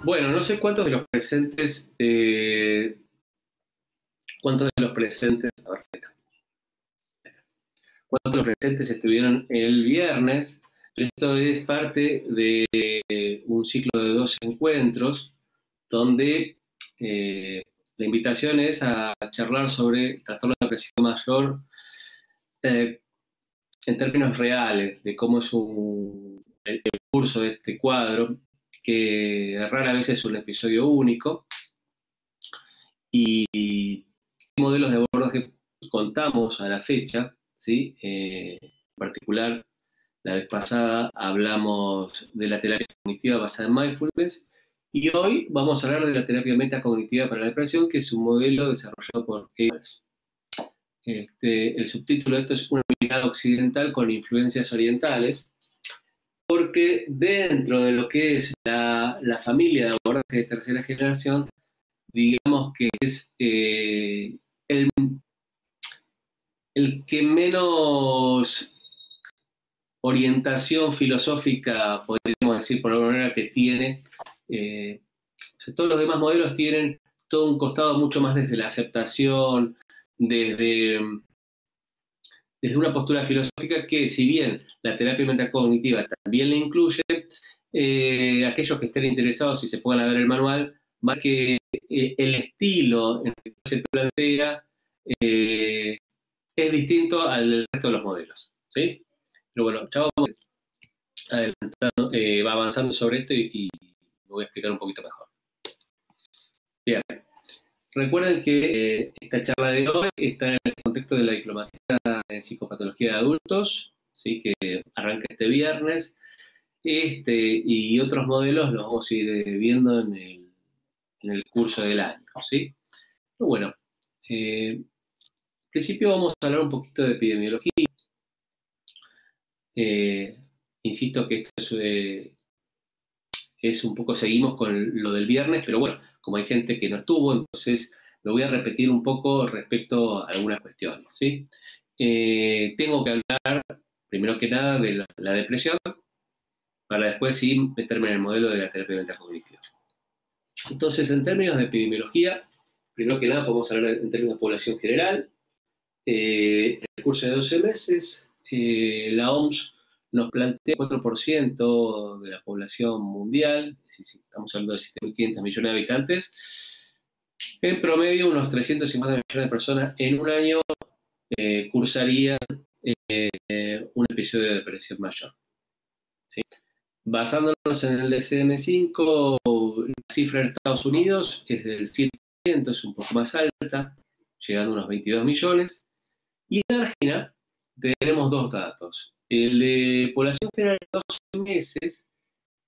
Bueno, no sé cuántos de los presentes, a ver, cuántos de los presentes estuvieron el viernes, pero esto es parte de un ciclo de 2 encuentros donde eh, la invitación es a charlar sobre trastorno de depresión mayor eh, en términos reales, de cómo es el curso de este cuadro, que rara vez es un episodio único, y modelos de abordaje contamos a la fecha, ¿sí? En particular, la vez pasada hablamos de la terapia cognitiva basada en mindfulness y hoy vamos a hablar de la terapia metacognitiva para la depresión, que es un modelo desarrollado por Ehlers. El subtítulo de esto es una mirada occidental con influencias orientales, porque dentro de lo que es la familia de abordaje de tercera generación, digamos que es el que menos orientación filosófica, podríamos decir por alguna manera, que tiene. O sea, todos los demás modelos tienen todo un costado mucho más desde la aceptación, desde, desde una postura filosófica que, si bien la terapia metacognitiva también le incluye, aquellos que estén interesados y se puedan ver el manual, más que el estilo en el que se plantea eh, es distinto al resto de los modelos, ¿sí? Pero bueno, ya vamos adelantando, va avanzando sobre esto y lo voy a explicar un poquito mejor. Bien, recuerden que esta charla de hoy está en el contexto de la diplomatura en psicopatología de adultos, ¿sí? Que arranca este viernes. Y otros modelos los vamos a ir viendo en el curso del año, ¿sí? Pero bueno, en principio vamos a hablar un poquito de epidemiología. Eh, Insisto que esto es un poco, seguimos con lo del viernes, pero bueno, como hay gente que no estuvo, entonces me voy a repetir un poco respecto a algunas cuestiones, ¿sí? Tengo que hablar, primero que nada, de la depresión, para después sí meterme en el modelo de la terapia mental cognitiva. Entonces, en términos de epidemiología, primero que nada podemos hablar en términos de población general. En el curso de 12 meses, la OMS nos plantea 4% de la población mundial, es decir, estamos hablando de 7.500 millones de habitantes, en promedio unos 350 millones de personas en un año cursarían un episodio de depresión mayor, ¿sí? Basándonos en el DSM-5, la cifra en Estados Unidos es del 7%, es un poco más alta, llegando a unos 22 millones. Y en Argentina tenemos dos datos. El de población general de 12 meses,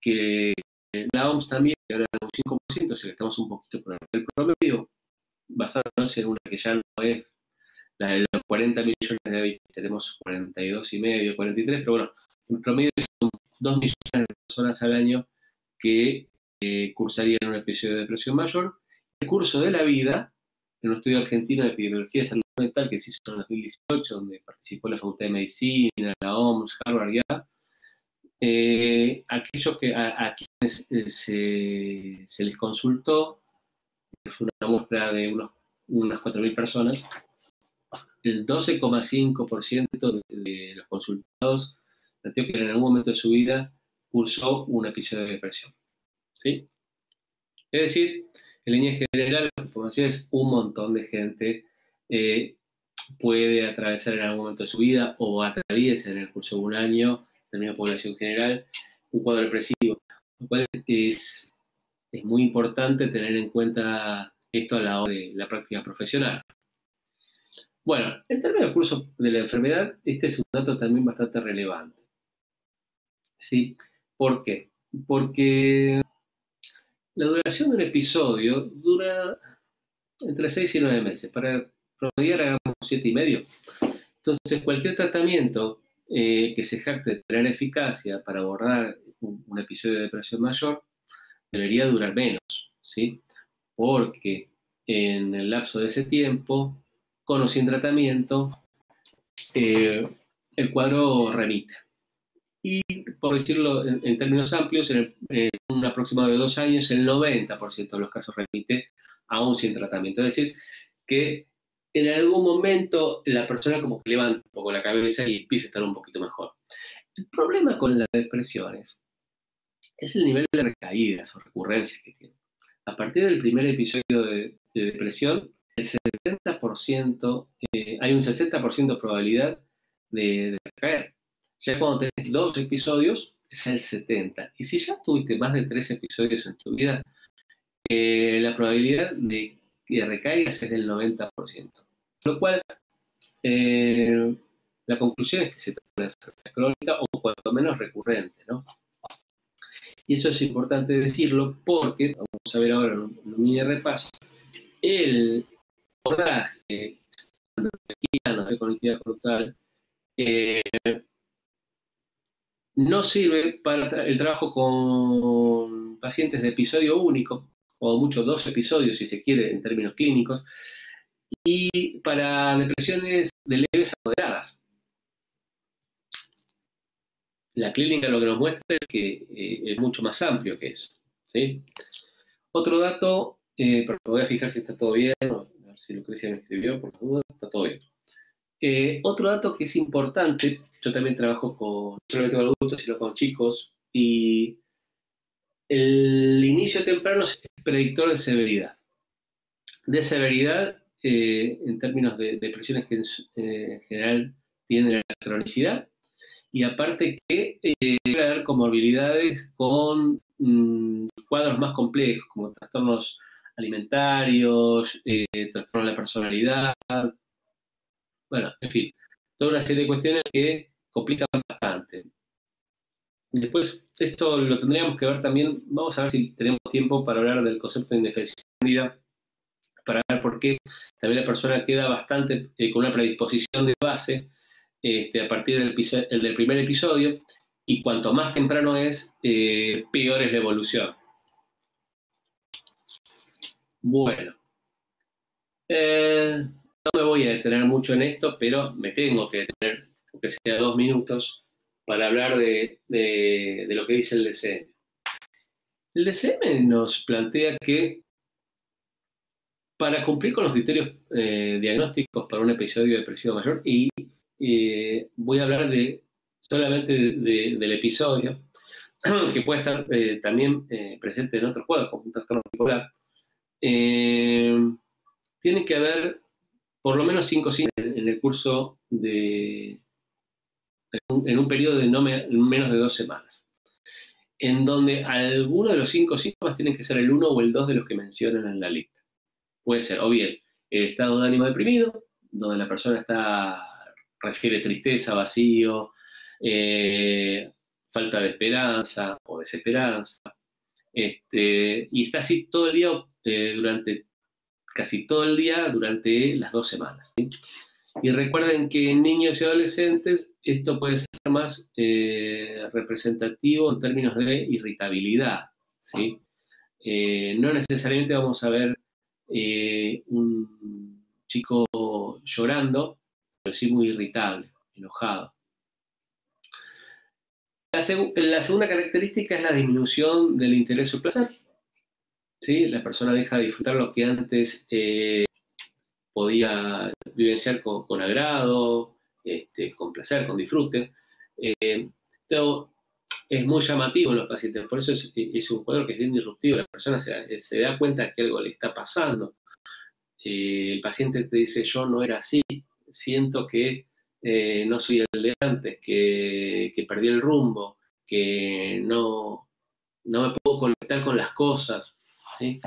que la OMS también habla de un 5%, o sea que estamos un poquito por el promedio, basándonos en una que ya no es la de los 40 millones de habitantes, tenemos 42 y medio, 43, pero bueno, en promedio son 2 millones de personas al año que cursarían un episodio de depresión mayor. El curso de la vida, en un estudio argentino de epidemiología de salud mental que se hizo en 2018, donde participó la Facultad de Medicina, la OMS, Harvard, ya, aquellos a quienes se les consultó, fue una muestra de unas 4.000 personas, el 12,5% de los consultados planteó que en algún momento de su vida cursó un episodio de depresión, ¿sí? Es decir, en línea general, la información es un montón de gente eh, puede atravesar en algún momento de su vida o atraviesa en el curso de un año, en una población general, un cuadro depresivo, lo cual es muy importante tener en cuenta esto a la hora de la práctica profesional. Bueno, en términos del curso de la enfermedad, este es un dato también bastante relevante, ¿sí? ¿Por qué? Porque la duración de un episodio dura entre 6 y 9 meses. Para promediar, hagamos 7 y medio. Entonces, cualquier tratamiento que se jacte de tener eficacia para abordar un episodio de depresión mayor debería durar menos, ¿sí? Porque en el lapso de ese tiempo, con o sin tratamiento, el cuadro remite. Y por decirlo en términos amplios, en un aproximado de 2 años, el 90% de los casos remite aún sin tratamiento. Es decir, que en algún momento la persona como que levanta un poco la cabeza y empieza a estar un poquito mejor. El problema con las depresiones es el nivel de recaídas o recurrencias que tiene. A partir del primer episodio de depresión, el 60%, hay un 60% de probabilidad de recaer. Ya cuando tenés 2 episodios, es el 70%. Y si ya tuviste más de 3 episodios en tu vida, la probabilidad de que recaigas es del 90%. Lo cual, la conclusión es que se trata de una enfermedad crónica o cuanto menos recurrente, ¿no? Y eso es importante decirlo porque, vamos a ver ahora en un mini repaso, el abordaje de conectividad conductual no sirve para el trabajo con pacientes de episodio único, o mucho 2 episodios si se quiere en términos clínicos, y para depresiones de leves a moderadas. La clínica lo que nos muestra es que es mucho más amplio que eso, ¿sí? Otro dato, pero me voy a fijar si está todo bien, a ver si Lucrecia me escribió, por las dudas, está todo bien. Otro dato que es importante, yo también trabajo no solamente con adultos, sino con chicos, y el inicio temprano es predictor de severidad. De severidad en términos de depresiones que en general tienen la cronicidad, y aparte que puede haber comorbilidades con cuadros más complejos, como trastornos alimentarios, trastornos de la personalidad, bueno, en fin, toda una serie de cuestiones que complican bastante. Después, esto lo tendríamos que ver también, vamos a ver si tenemos tiempo para hablar del concepto de indefensibilidad, para ver por qué también la persona queda bastante con una predisposición de base a partir del primer episodio, y cuanto más temprano es, peor es la evolución. Bueno, no me voy a detener mucho en esto, pero me tengo que detener, aunque sea 2 minutos, para hablar de lo que dice el DCM. El DCM nos plantea que para cumplir con los criterios diagnósticos para un episodio depresivo mayor, y voy a hablar solamente del episodio, que puede estar también presente en otros cuadros, como un trastorno bipolar, tiene que haber por lo menos 5 síntomas en el curso en un periodo de menos de 2 semanas, en donde alguno de los 5 síntomas tienen que ser el 1 o el 2 de los que mencionan en la lista. Puede ser o bien el estado de ánimo deprimido, donde la persona refiere tristeza, vacío, falta de esperanza o desesperanza, y está así todo el día, casi todo el día durante las 2 semanas, ¿sí? Y recuerden que en niños y adolescentes esto puede ser más representativo en términos de irritabilidad, ¿sí? No necesariamente vamos a ver un chico llorando, pero sí muy irritable, enojado. La segunda característica es la disminución del interés o placer, ¿sí? La persona deja de disfrutar lo que antes podía vivenciar con agrado, con placer, con disfrute. Esto es muy llamativo en los pacientes, por eso es un cuadro que es bien disruptivo. La persona se da cuenta que algo le está pasando. El paciente te dice: yo no era así, siento que no soy el de antes, que perdí el rumbo, que no me puedo conectar con las cosas, ¿sí?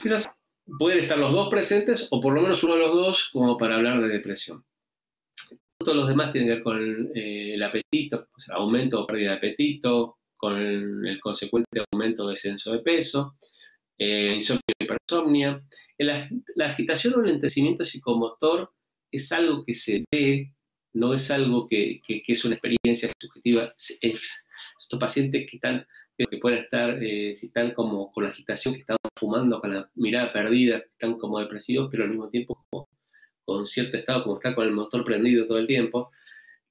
Quizás pueden estar los dos presentes, o por lo menos uno de los dos, como para hablar de depresión. Todos los demás tienen que ver con el apetito, o sea, aumento o pérdida de apetito, con el consecuente aumento o descenso de peso, insomnio y hipersomnia. La agitación o el enlentecimiento psicomotor es algo que se ve, no es algo que es una experiencia subjetiva. Estos pacientes que pueden estar, si están como con la agitación, que están fumando, con la mirada perdida, están como depresivos, pero al mismo tiempo como con cierto estado, como está con el motor prendido todo el tiempo,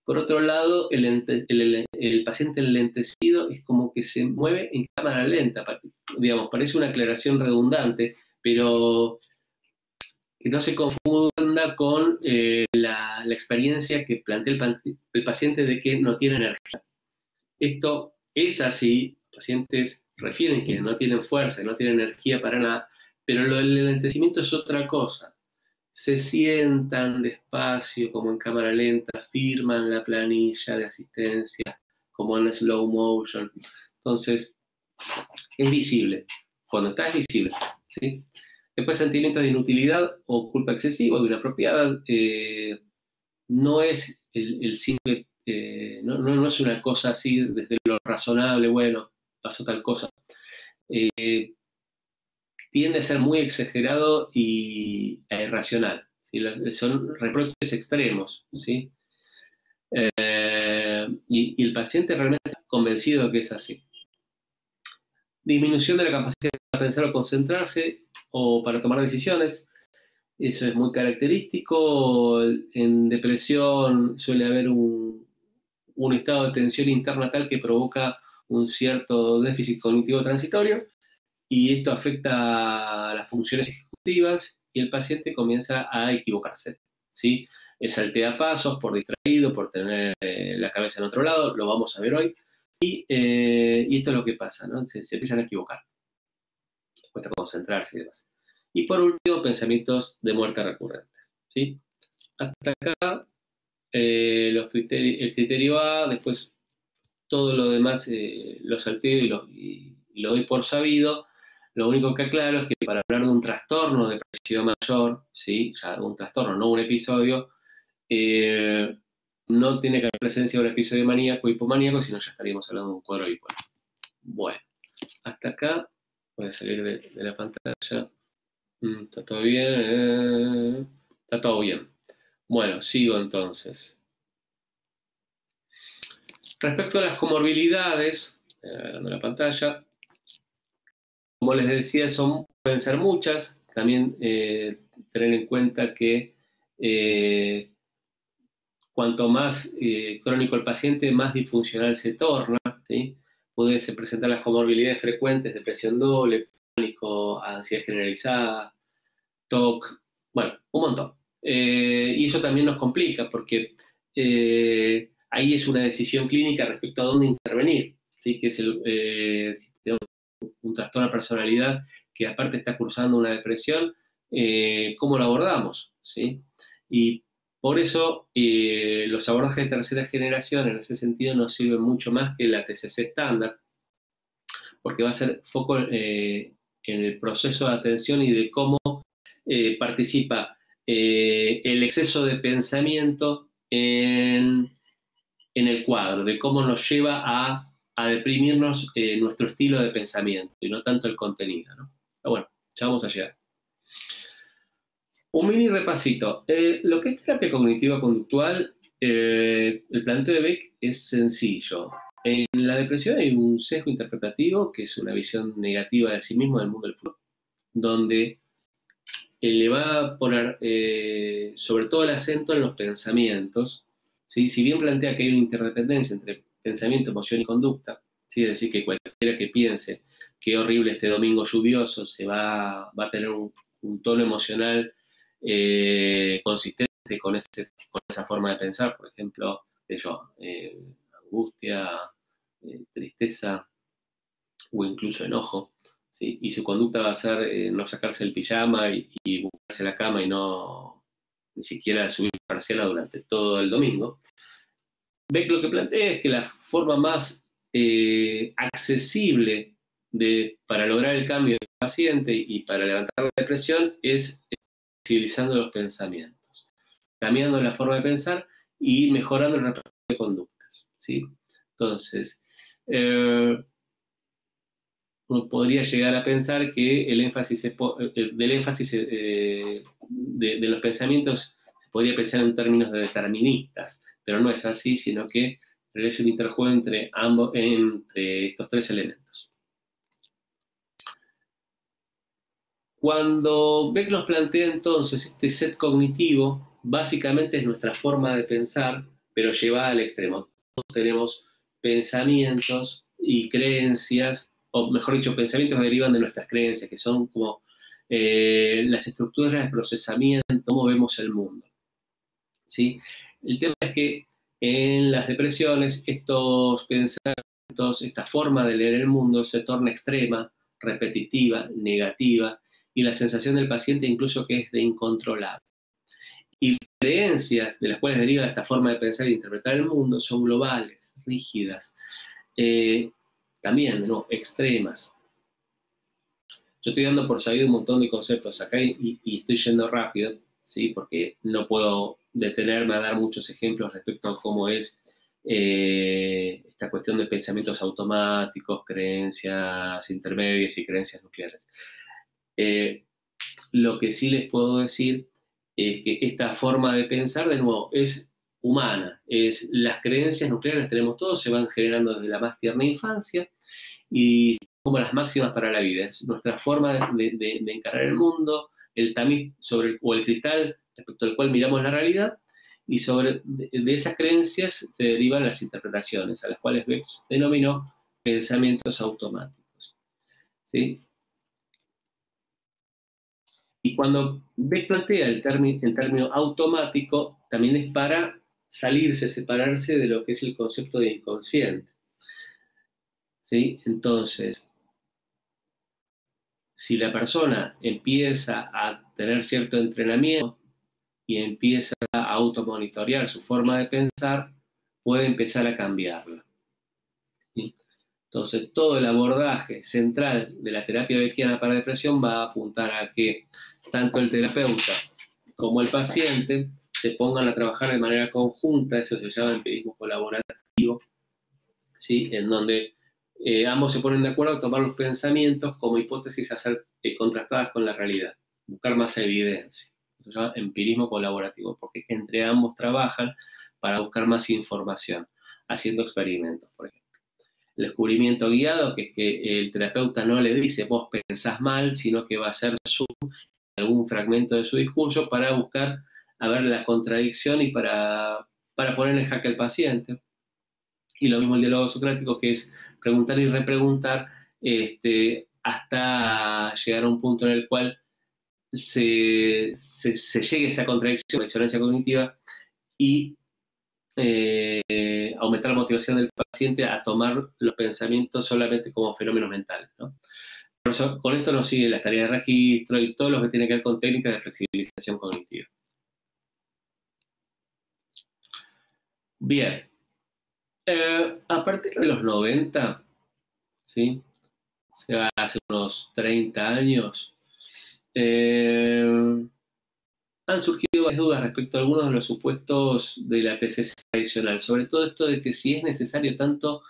Por otro lado, el paciente enlentecido es como que se mueve en cámara lenta, digamos, parece una aclaración redundante, pero que no se confunda con la experiencia que plantea el paciente de que no tiene energía. Esto es así, los pacientes refieren que no tienen fuerza, que no tienen energía para nada, pero lo del enlentecimiento es otra cosa. Se sientan despacio, como en cámara lenta, firman la planilla de asistencia, como en slow motion. Entonces, es visible. Cuando está, es visible. ¿Sí? Después, sentimientos de inutilidad o culpa excesiva, de inapropiada, no es el simple, no es una cosa así desde lo razonable, bueno, pasó tal cosa. Tiende a ser muy exagerado e irracional. ¿Sí? Son reproches extremos. ¿Sí? Y el paciente realmente está convencido de que es así. Disminución de la capacidad para pensar o concentrarse o para tomar decisiones. Eso es muy característico. En depresión suele haber un estado de tensión interna tal que provoca un cierto déficit cognitivo transitorio y esto afecta a las funciones ejecutivas y el paciente comienza a equivocarse. ¿Sí? Saltea pasos por distraído, por tener la cabeza en otro lado, lo vamos a ver hoy. Y esto es lo que pasa, ¿no? Se empiezan a equivocar, cuesta concentrarse y demás. Y por último, pensamientos de muerte recurrentes. ¿Sí? Hasta acá el criterio A, después todo lo demás lo salteo y lo doy por sabido. Lo único que aclaro es que para hablar de un trastorno depresivo mayor, ¿sí? Ya un trastorno, no un episodio, no tiene que haber presencia de un episodio maníaco, hipomaníaco, sino ya estaríamos hablando de un cuadro bipolar. Bueno, hasta acá voy a salir de la pantalla. Está todo bien. Está todo bien. Bueno, sigo entonces. Respecto a las comorbilidades, agarrando la pantalla, como les decía, pueden ser muchas. También tener en cuenta que cuanto más crónico el paciente, más disfuncional se torna. ¿Sí? Pueden presentar las comorbilidades frecuentes, depresión doble, pánico, ansiedad generalizada, TOC, bueno, un montón. Y eso también nos complica porque ahí es una decisión clínica respecto a dónde intervenir. ¿Sí? Que es si tenemos un trastorno de personalidad que aparte está cursando una depresión, ¿cómo lo abordamos? ¿Sí? Y por eso los abordajes de tercera generación en ese sentido nos sirven mucho más que la TCC estándar, porque va a ser foco en el proceso de atención y de cómo participa el exceso de pensamiento en el cuadro, de cómo nos lleva a deprimirnos nuestro estilo de pensamiento y no tanto el contenido. ¿No? Pero bueno, ya vamos a llegar. Un mini repasito. Lo que es terapia cognitiva conductual, el planteo de Beck es sencillo. En la depresión hay un sesgo interpretativo, que es una visión negativa de sí mismo del mundo del futuro, donde le va a poner sobre todo el acento en los pensamientos. ¿Sí? Si bien plantea que hay una interdependencia entre pensamiento, emoción y conducta, ¿sí? Es decir, que cualquiera que piense qué horrible este domingo lluvioso va a tener un tono emocional consistente con esa forma de pensar, por ejemplo, angustia, tristeza o incluso enojo. ¿Sí? Y su conducta va a ser no sacarse el pijama y buscarse la cama y no ni siquiera subir parcial durante todo el domingo. Beck lo que plantea es que la forma más accesible para lograr el cambio del paciente y para levantar la depresión es civilizando los pensamientos, cambiando la forma de pensar y mejorando el repertorio de conductas. ¿Sí? Entonces, uno podría llegar a pensar que el énfasis del énfasis de los pensamientos se podría pensar en términos de deterministas, pero no es así, sino que realiza un interjuego entre estos tres elementos. Cuando Beck nos plantea entonces este set cognitivo, básicamente es nuestra forma de pensar, pero llevada al extremo. Todos tenemos pensamientos y creencias, o mejor dicho, pensamientos que derivan de nuestras creencias, que son como las estructuras de procesamiento, cómo vemos el mundo. ¿Sí? El tema es que en las depresiones estos pensamientos, esta forma de leer el mundo se torna extrema, repetitiva, negativa, y la sensación del paciente incluso que es de incontrolable. Y las creencias de las cuales deriva esta forma de pensar e interpretar el mundo son globales, rígidas, también, ¿no?, extremas. Yo estoy dando por sabido un montón de conceptos acá y estoy yendo rápido, ¿sí? Porque no puedo detenerme a dar muchos ejemplos respecto a cómo es esta cuestión de pensamientos automáticos, creencias intermedias y creencias nucleares. Lo que sí les puedo decir es que esta forma de pensar, de nuevo, es humana. Las creencias nucleares las tenemos todos, se van generando desde la más tierna infancia y como las máximas para la vida. Es nuestra forma de encarar el mundo, el tamiz o el cristal respecto al cual miramos la realidad, y de esas creencias se derivan las interpretaciones, a las cuales Beck denominó pensamientos automáticos. ¿Sí? Y cuando Beck plantea el término automático, también es para salirse, separarse de lo que es el concepto de inconsciente. ¿Sí? Entonces, si la persona empieza a tener cierto entrenamiento y empieza a automonitorear su forma de pensar, puede empezar a cambiarla. ¿Sí? Entonces, todo el abordaje central de la terapia beckiana para depresión va a apuntar a que tanto el terapeuta como el paciente se pongan a trabajar de manera conjunta, eso se llama empirismo colaborativo, ¿sí? En donde ambos se ponen de acuerdo a tomar los pensamientos como hipótesis a ser contrastadas con la realidad, buscar más evidencia. Eso se llama empirismo colaborativo, porque entre ambos trabajan para buscar más información, haciendo experimentos, por ejemplo. El descubrimiento guiado, que es que el terapeuta no le dice vos pensás mal, sino que va a hacer algún fragmento de su discurso para buscar a ver la contradicción y para poner en jaque al paciente. Y lo mismo el diálogo socrático, que es preguntar y repreguntar hasta llegar a un punto en el cual se llegue a esa contradicción, disonancia cognitiva, y aumentar la motivación del paciente a tomar los pensamientos solamente como fenómenos mentales, ¿no? Por eso, con esto nos siguen las tareas de registro y todo lo que tiene que ver con técnicas de flexibilización cognitiva. Bien, a partir de los 90, ¿sí? O sea, hace unos 30 años, han surgido varias dudas respecto a algunos de los supuestos de la TCC tradicional, sobre todo esto de que si es necesario tanto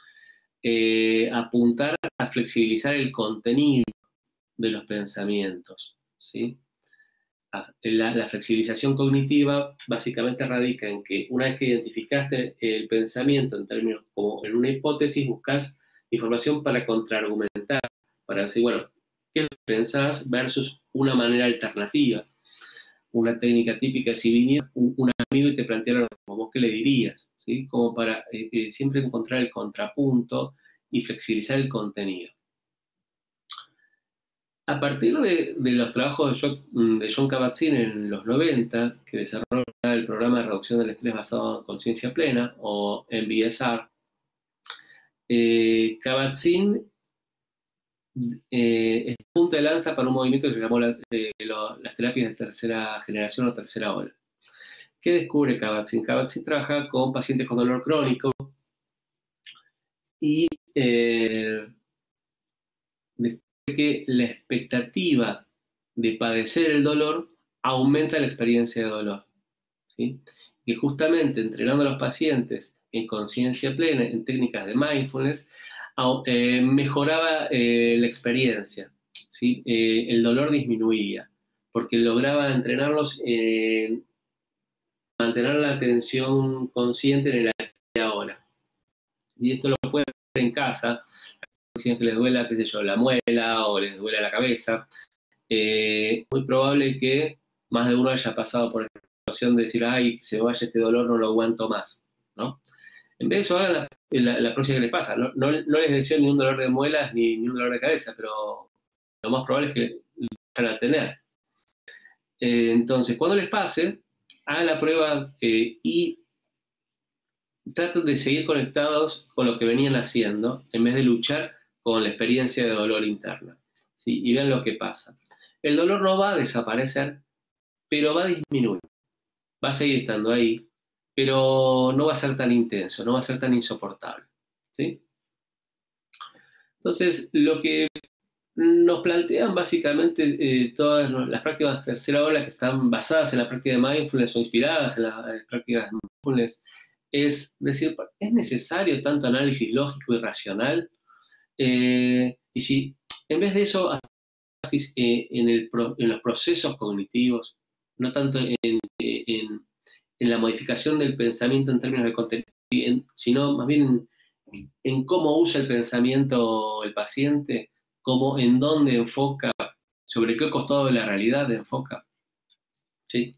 apuntar a flexibilizar el contenido de los pensamientos, ¿sí? La flexibilización cognitiva básicamente radica en que una vez que identificaste el pensamiento en términos como en una hipótesis, buscas información para contraargumentar, para decir, bueno, ¿qué es lo que pensás versus una manera alternativa? Una técnica típica, si viniera un amigo y te planteara lo mismo, ¿vos qué le dirías? ¿Sí? Como para siempre encontrar el contrapunto y flexibilizar el contenido. A partir de los trabajos de Jon Kabat-Zinn en los 90, que desarrolla el programa de reducción del estrés basado en conciencia plena, o MBSR, Kabat-Zinn es punta de lanza para un movimiento que se llamó las terapias de tercera generación o tercera ola. ¿Qué descubre Kabat-Zinn? Kabat-Zinn trabaja con pacientes con dolor crónico y descubre que la expectativa de padecer el dolor aumenta la experiencia de dolor, ¿sí? Que justamente entrenando a los pacientes en conciencia plena, en técnicas de mindfulness, mejoraba la experiencia, ¿sí? El dolor disminuía, porque lograba entrenarlos en mantener la atención consciente en el aquí y ahora. Y esto lo pueden hacer en casa, si es que les duela, qué sé yo, la muela o les duela la cabeza. Muy probable que más de uno haya pasado por esta situación de decir, ay, se me vaya este dolor, no lo aguanto más, ¿no? En vez de eso, hagan la próxima que les pasa. No les deseo ni un dolor de muelas ni un dolor de cabeza, pero lo más probable es que lo van a tener. Entonces, cuando les pase, hagan la prueba y traten de seguir conectados con lo que venían haciendo en vez de luchar con la experiencia de dolor interna. ¿Sí? Y vean lo que pasa. El dolor no va a desaparecer, pero va a disminuir. Va a seguir estando ahí, pero no va a ser tan intenso, no va a ser tan insoportable. ¿Sí? Entonces, lo que nos plantean básicamente todas las prácticas de tercera ola que están basadas en la práctica de mindfulness o inspiradas en las prácticas de mindfulness, es decir, ¿es necesario tanto análisis lógico y racional? Y si en vez de eso, en los procesos cognitivos, no tanto en la modificación del pensamiento en términos de contenido, sino más bien en cómo usa el pensamiento el paciente, cómo, en dónde enfoca, sobre qué costado de la realidad enfoca. ¿Sí?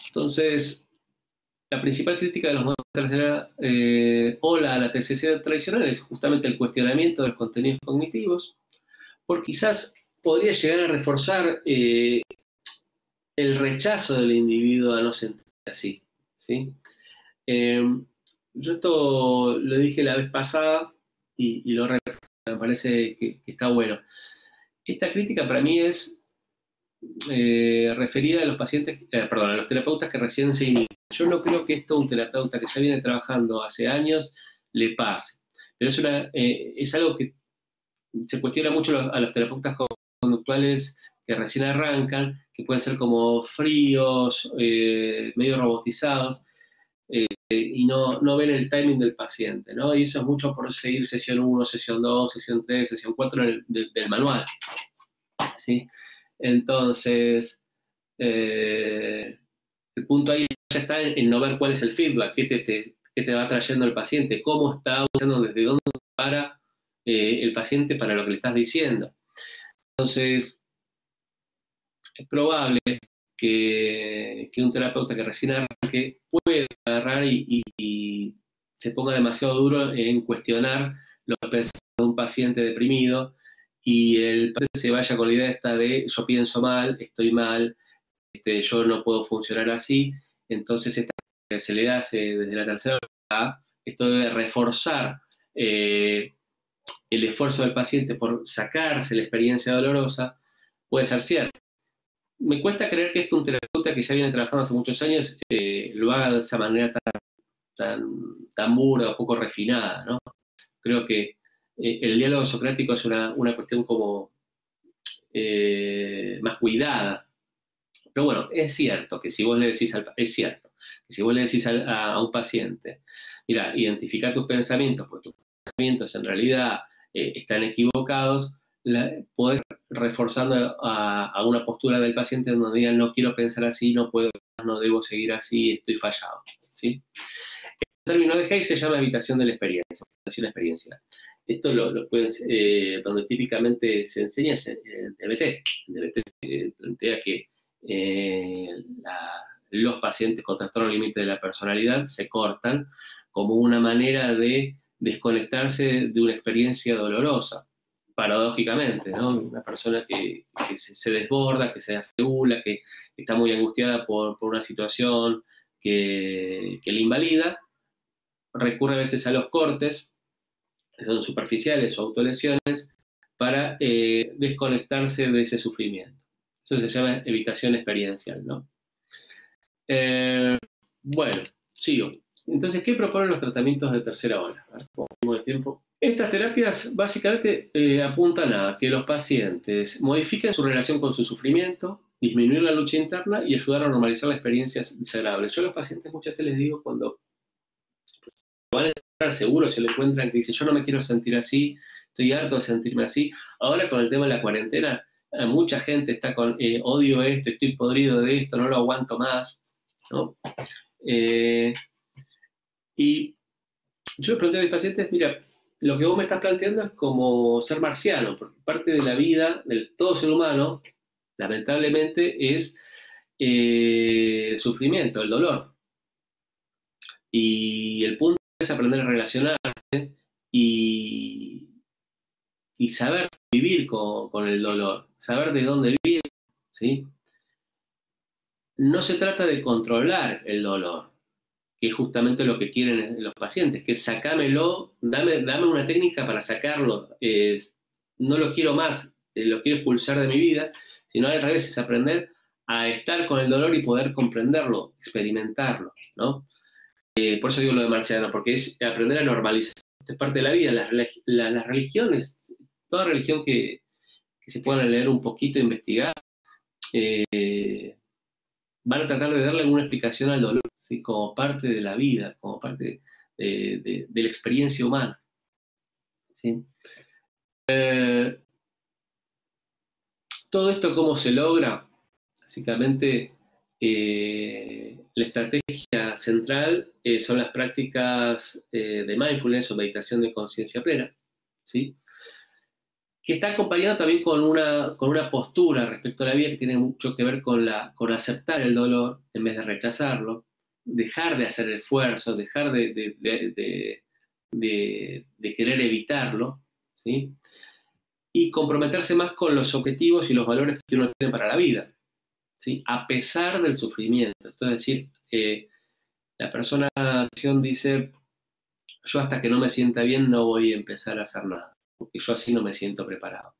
Entonces, la principal crítica de los modelos de tercera ola a la TCC tradicional es justamente el cuestionamiento de los contenidos cognitivos, porque quizás podría llegar a reforzar el rechazo del individuo a no sentirse así. ¿Sí? Eh, yo esto lo dije la vez pasada y lo repito, me parece que está bueno. Esta crítica para mí es referida a los pacientes, perdón, a los terapeutas que recién se inician. Yo no creo que esto a un terapeuta que ya viene trabajando hace años le pase, pero es algo que se cuestiona mucho a los terapeutas conductuales que recién arrancan, que pueden ser como fríos, medio robotizados, y no ven el timing del paciente, ¿no? Y eso es mucho por seguir sesión 1, sesión 2, sesión 3, sesión 4 del manual, ¿sí? Entonces, el punto ahí ya está en no ver cuál es el feedback, qué te va trayendo el paciente, cómo está usando, desde dónde para el paciente para lo que le estás diciendo. Entonces, es probable que un terapeuta que recién arranque pueda agarrar y se ponga demasiado duro en cuestionar los pensamientos de un paciente deprimido y el paciente se vaya con la idea esta de yo pienso mal, estoy mal, yo no puedo funcionar así. Entonces, esta que se le hace desde la tercera edad, esto debe reforzar el esfuerzo del paciente por sacarse la experiencia dolorosa, puede ser cierto. Me cuesta creer que esto un terapeuta que ya viene trabajando hace muchos años lo haga de esa manera tan burda, poco refinada, ¿no? Creo que el diálogo socrático es una cuestión como más cuidada. Pero bueno, es cierto que si vos le decís es cierto, que si vos le decís a un paciente, mira, identifica tus pensamientos, porque tus pensamientos en realidad están equivocados, podés reforzando a una postura del paciente en donde diga no quiero pensar así, no puedo, no debo seguir así, estoy fallado. ¿Sí? El término de Hayes se llama evitación de la experiencia, evitación experiencial. Esto lo pueden, donde típicamente se enseña es en DBT. DBT plantea que eh, los pacientes con trastorno límite de la personalidad se cortan como una manera de desconectarse de una experiencia dolorosa, paradójicamente, ¿no? Una persona que se desborda, que se desregula, que está muy angustiada por una situación que le invalida, recurre a veces a los cortes, que son superficiales o autolesiones, para desconectarse de ese sufrimiento. Eso se llama evitación experiencial, ¿no? Bueno, sigo. Entonces, ¿qué proponen los tratamientos de tercera ola? A ver, un poco de tiempo. Estas terapias básicamente apuntan a que los pacientes modifiquen su relación con su sufrimiento, disminuir la lucha interna y ayudar a normalizar las experiencias desagradables. Yo a los pacientes muchas veces les digo cuando van a estar seguros, se lo encuentran que dice yo no me quiero sentir así, estoy harto de sentirme así. Ahora con el tema de la cuarentena, mucha gente está con odio esto, estoy podrido de esto, no lo aguanto más, ¿no? Y yo le pregunté a mis pacientes, mira, lo que vos me estás planteando es como ser marciano, porque parte de la vida del todo ser humano, lamentablemente, es el sufrimiento, el dolor. Y el punto es aprender a relacionarte y, y saber vivir con el dolor, saber de dónde viene, ¿sí? No se trata de controlar el dolor, que es justamente lo que quieren los pacientes, que es sacámelo, dame una técnica para sacarlo, no lo quiero más, lo quiero expulsar de mi vida, sino al revés, es aprender a estar con el dolor y poder comprenderlo, experimentarlo, ¿no? Por eso digo lo de marciano, porque es aprender a normalizar, esto es parte de la vida, las religiones, toda religión que se puedan leer un poquito, investigar, eh, van a tratar de darle alguna explicación al dolor, ¿sí? Como parte de la vida, como parte de la experiencia humana, ¿sí? Todo esto, ¿cómo se logra? Básicamente, la estrategia central son las prácticas de mindfulness o meditación de conciencia plena, ¿sí? Que está acompañado también con una postura respecto a la vida que tiene mucho que ver con aceptar el dolor en vez de rechazarlo, dejar de hacer esfuerzo, dejar de querer evitarlo, ¿sí? Y comprometerse más con los objetivos y los valores que uno tiene para la vida, ¿sí? A pesar del sufrimiento. Esto es decir, la persona de acción dice, yo hasta que no me sienta bien no voy a empezar a hacer nada, porque yo así no me siento preparado.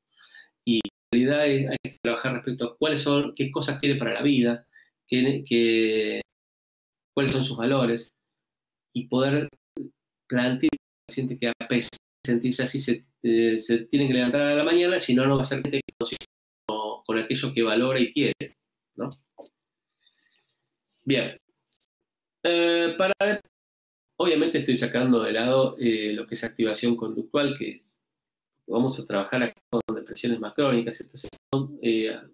Y en realidad hay que trabajar respecto a cuáles son, qué cosas quiere para la vida, cuáles son sus valores, y poder plantear al paciente que a pesar de sentirse así se tiene que levantar a la mañana, si no, no va a ser gente que no siga con aquello que valora y quiere, ¿no? Bien. Obviamente estoy sacando de lado lo que es activación conductual, que es, vamos a trabajar acá con depresiones más crónicas, entonces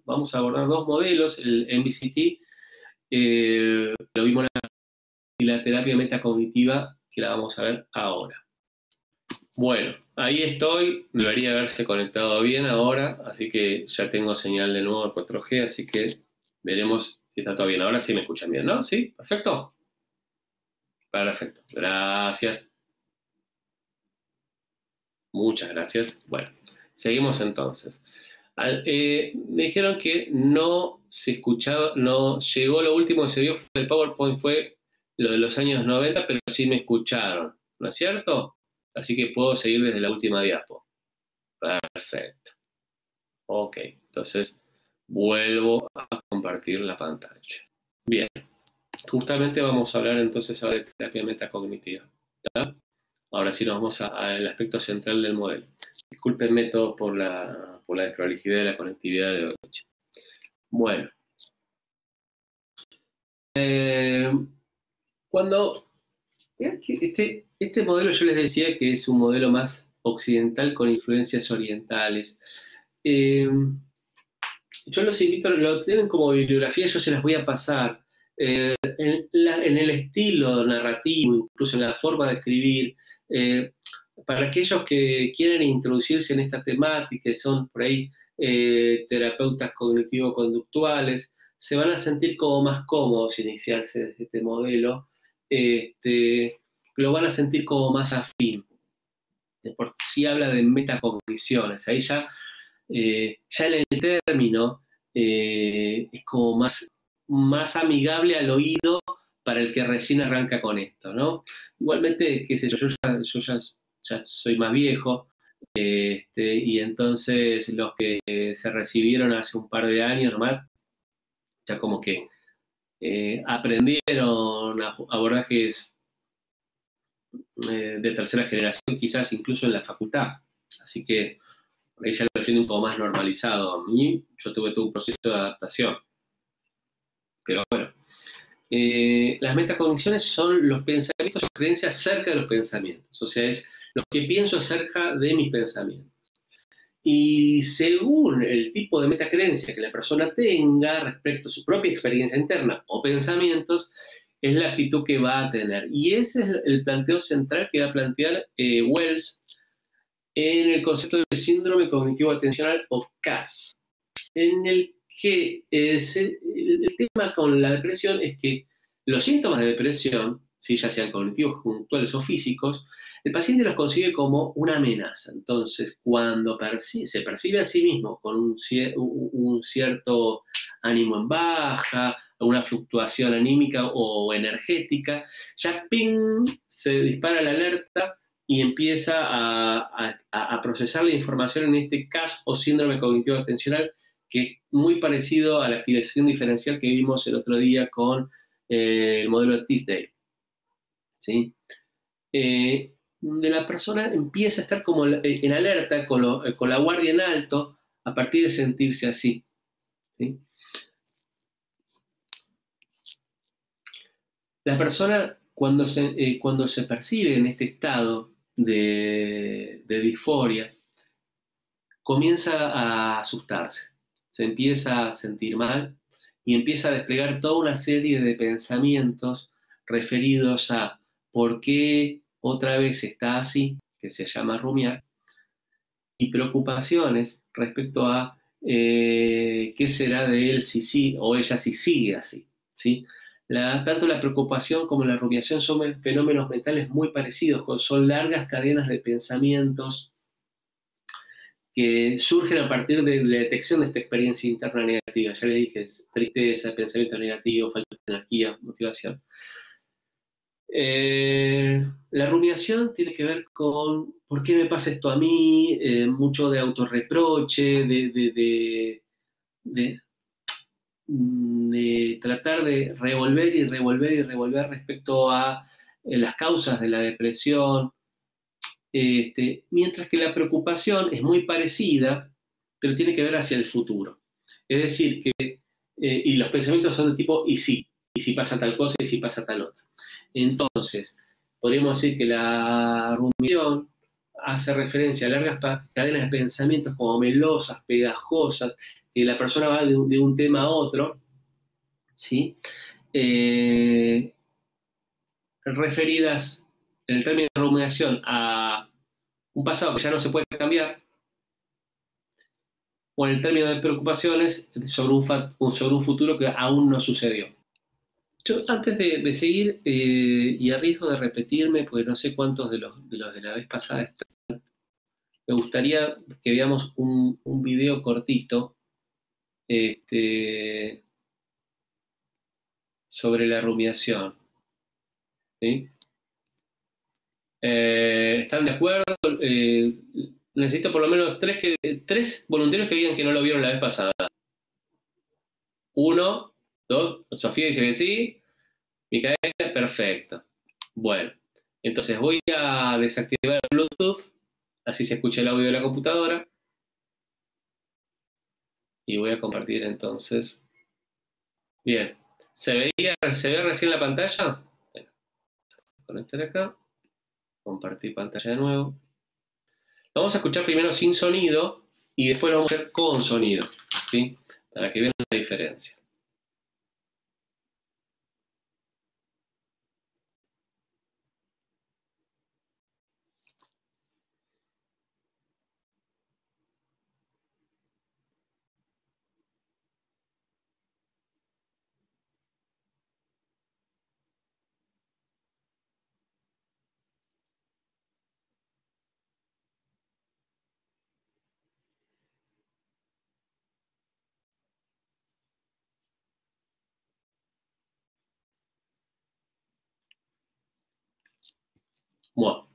vamos a abordar dos modelos, el MBCT, lo vimos y la terapia metacognitiva, que la vamos a ver ahora. Bueno, ahí estoy, debería haberse conectado bien ahora, así que ya tengo señal de nuevo 4G, así que veremos si está todo bien. Ahora sí me escuchan bien, ¿no? ¿Sí? ¿Perfecto? Perfecto, gracias. Muchas gracias. Bueno, seguimos entonces. Me dijeron que no se escuchaba, no llegó lo último que se vio del PowerPoint fue lo de los años 90, pero sí me escucharon, ¿no es cierto? Así que puedo seguir desde la última diapo. Perfecto. Ok, entonces vuelvo a compartir la pantalla. Bien, justamente vamos a hablar entonces ahora de terapia metacognitiva. ¿Tá? Ahora sí nos vamos al aspecto central del modelo. Discúlpenme todos por la desprolijidad de la conectividad de hoy. Bueno, cuando este modelo yo les decía que es un modelo más occidental con influencias orientales. Eh, yo los invito, lo tienen como bibliografía, yo se las voy a pasar. En el estilo narrativo, incluso en la forma de escribir, eh, para aquellos que quieren introducirse en esta temática, que son por ahí terapeutas cognitivo-conductuales, se van a sentir como más cómodos iniciarse desde este modelo, lo van a sentir como más afín. Por si habla de metacogniciones, ahí ya en el término es como más amigable al oído para el que recién arranca con esto, ¿no? Igualmente, qué sé yo, ya soy más viejo, y entonces los que se recibieron hace un par de años nomás, ya como que aprendieron abordajes de tercera generación, quizás incluso en la facultad. Así que por ahí ya lo tiene un poco más normalizado. A mí, yo tuve todo un proceso de adaptación. Pero bueno, las metacogniciones son los pensamientos o creencias acerca de los pensamientos. O sea, es lo que pienso acerca de mis pensamientos. Y según el tipo de metacreencia que la persona tenga respecto a su propia experiencia interna o pensamientos, es la actitud que va a tener. Y ese es el planteo central que va a plantear Wells en el concepto de síndrome cognitivo atencional o CAS, en el que el tema con la depresión es que los síntomas de depresión ¿sí? Ya sean cognitivos, conductuales o físicos, el paciente los concibe como una amenaza. Entonces, cuando se percibe a sí mismo con un cierto ánimo en baja, una fluctuación anímica o energética, ya ¡ping! Se dispara la alerta y empieza a procesar la información en este CAS o síndrome cognitivo atencional, que es muy parecido a la activación diferencial que vimos el otro día con el modelo de Tisdale, ¿sí? Donde la persona empieza a estar como en alerta, con la guardia en alto, a partir de sentirse así, ¿sí? La persona, cuando se percibe en este estado de disforia, comienza a asustarse, se empieza a sentir mal y empieza a desplegar toda una serie de pensamientos referidos a por qué otra vez está así, que se llama rumiar, y preocupaciones respecto a qué será de él si sí o ella si sigue así, ¿sí? Tanto la preocupación como la rumiación son fenómenos mentales muy parecidos, son largas cadenas de pensamientos que surgen a partir de la detección de esta experiencia interna negativa. Ya les dije, tristeza, pensamiento negativo, falta de energía, motivación. La rumiación tiene que ver con por qué me pasa esto a mí, mucho de autorreproche, de, de tratar de revolver y revolver y revolver respecto a las causas de la depresión, mientras que la preocupación es muy parecida, pero tiene que ver hacia el futuro. Es decir, y los pensamientos son de tipo y si pasa tal cosa, y si pasa tal otra. Entonces, podríamos decir que la rumiación hace referencia a largas cadenas de pensamientos como melosas, pegajosas, que la persona va de un tema a otro, ¿sí? Eh, referidas en el término de rumiación a un pasado que ya no se puede cambiar, o en el término de preocupaciones sobre sobre un futuro que aún no sucedió. Yo, antes de seguir, y a riesgo de repetirme, porque no sé cuántos de la vez pasada están, me gustaría que veamos un video cortito sobre la rumiación, ¿sí? ¿Están de acuerdo? Necesito por lo menos tres voluntarios que digan que no lo vieron la vez pasada. Uno, dos, Sofía dice que sí, Micaela, perfecto. Bueno, entonces voy a desactivar el Bluetooth, así se escucha el audio de la computadora, y voy a compartir entonces. Bien, ¿se ve recién la pantalla? Bueno, conectar acá, compartir pantalla de nuevo. Vamos a escuchar primero sin sonido y después lo vamos a hacer con sonido, ¿sí? Para que vean la diferencia. Bueno,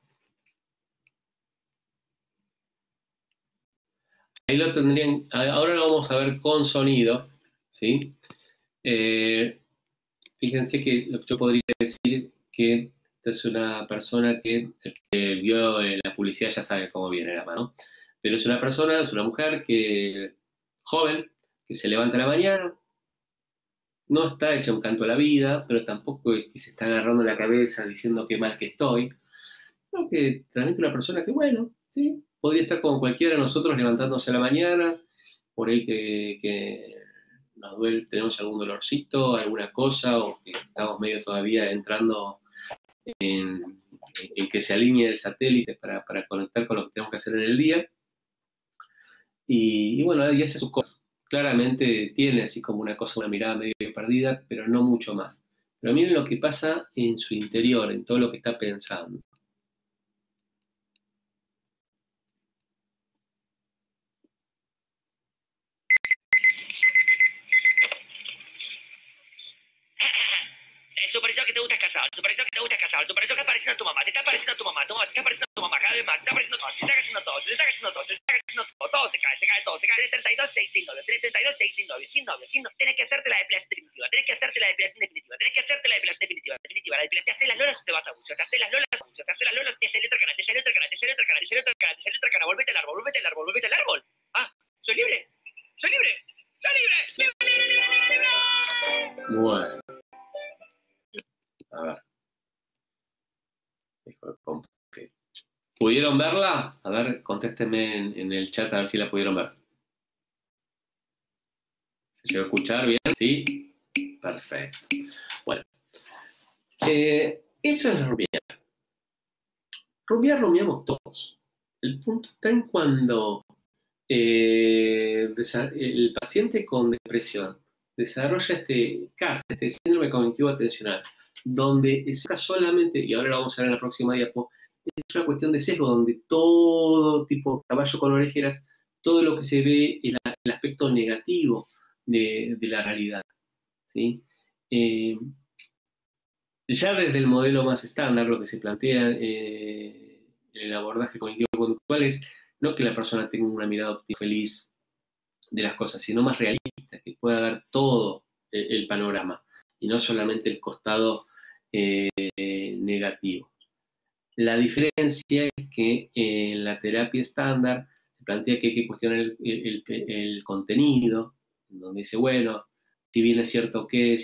ahí lo tendrían, ahora lo vamos a ver con sonido, ¿sí? Fíjense que yo podría decir que esta es una persona que el que vio la publicidad ya sabe cómo viene la mano, pero es una persona, es una mujer joven, que se levanta a la mañana, no está hecha un canto a la vida, pero tampoco es que se está agarrando la cabeza diciendo qué mal que estoy, sino que transmite una persona que, bueno, sí, podría estar como cualquiera de nosotros levantándose a la mañana, por ahí que nos duele, tenemos algún dolorcito, alguna cosa, o que estamos medio todavía entrando en que se alinee el satélite para conectar con lo que tenemos que hacer en el día. Y bueno, y hace sus cosas. Claramente tiene así como una cosa, una mirada medio perdida, pero no mucho más. Pero miren lo que pasa en su interior, en todo lo que está pensando. El supervisor que te gusta es casado, el supervisor que te gusta es casado, el supervisor que está pareciendo a tu mamá, te está pareciendo a tu mamá, te está pareciendo a tu mamá cada vez más, te está pareciendo todo, se te está cayendo todo, se te está cayendo todo, se te está cayendo todo, todo se cae todo, se cae. Tenés 32, 6 sin novio, tenés 32, 6 sin novio, sin novio, sin novio. Tenés que hacerte la depilación definitiva, tenés que hacerte la depilación definitiva, tenés que hacerte la depilación definitiva, la depilación, te haces las lolas o te vas a bucio, te haces las lolas, te haces las lolas, te sale otro canal, te sale otro canal, te sale otro canal, te sale otro canal, te sale otro canal, volvete al árbol, volvete al árbol, volvete al árbol. Ah, soy libre, soy libre, soy libre, libre, libre, libre, libre. Bueno. A ver. ¿Pudieron verla? A ver, contéstenme en el chat a ver si la pudieron ver. ¿Se llegó a escuchar bien? ¿Sí? Perfecto. Bueno. Eso es rumiar. Rumiamos todos. El punto está en cuando el paciente con depresión desarrolla este CAS, este síndrome cognitivo atencional, donde es solamente, y ahora lo vamos a ver en la próxima diapo, es una cuestión de sesgo, donde todo tipo caballo con orejeras, todo lo que se ve es el aspecto negativo de la realidad. ¿Sí? Ya desde el modelo más estándar, lo que se plantea en el abordaje cognitivo-conductual es no que la persona tenga una mirada óptica feliz de las cosas, sino más realista, que pueda ver todo el panorama y no solamente el costado negativo. La diferencia es que en la terapia estándar se plantea que hay que cuestionar el contenido, donde dice, bueno, si bien es cierto que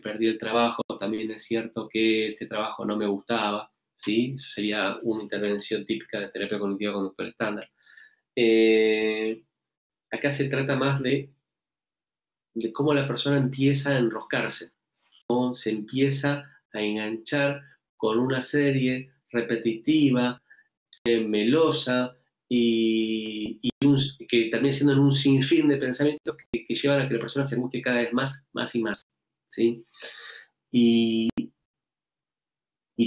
perdí el trabajo, también es cierto que este trabajo no me gustaba, ¿sí? Eso sería una intervención típica de terapia cognitiva conductual estándar. Acá se trata más de cómo la persona empieza a enroscarse, ¿no? Se empieza a enganchar con una serie repetitiva, melosa que termina siendo en un sinfín de pensamientos que llevan a que la persona se angustie cada vez más y más. ¿Sí? Y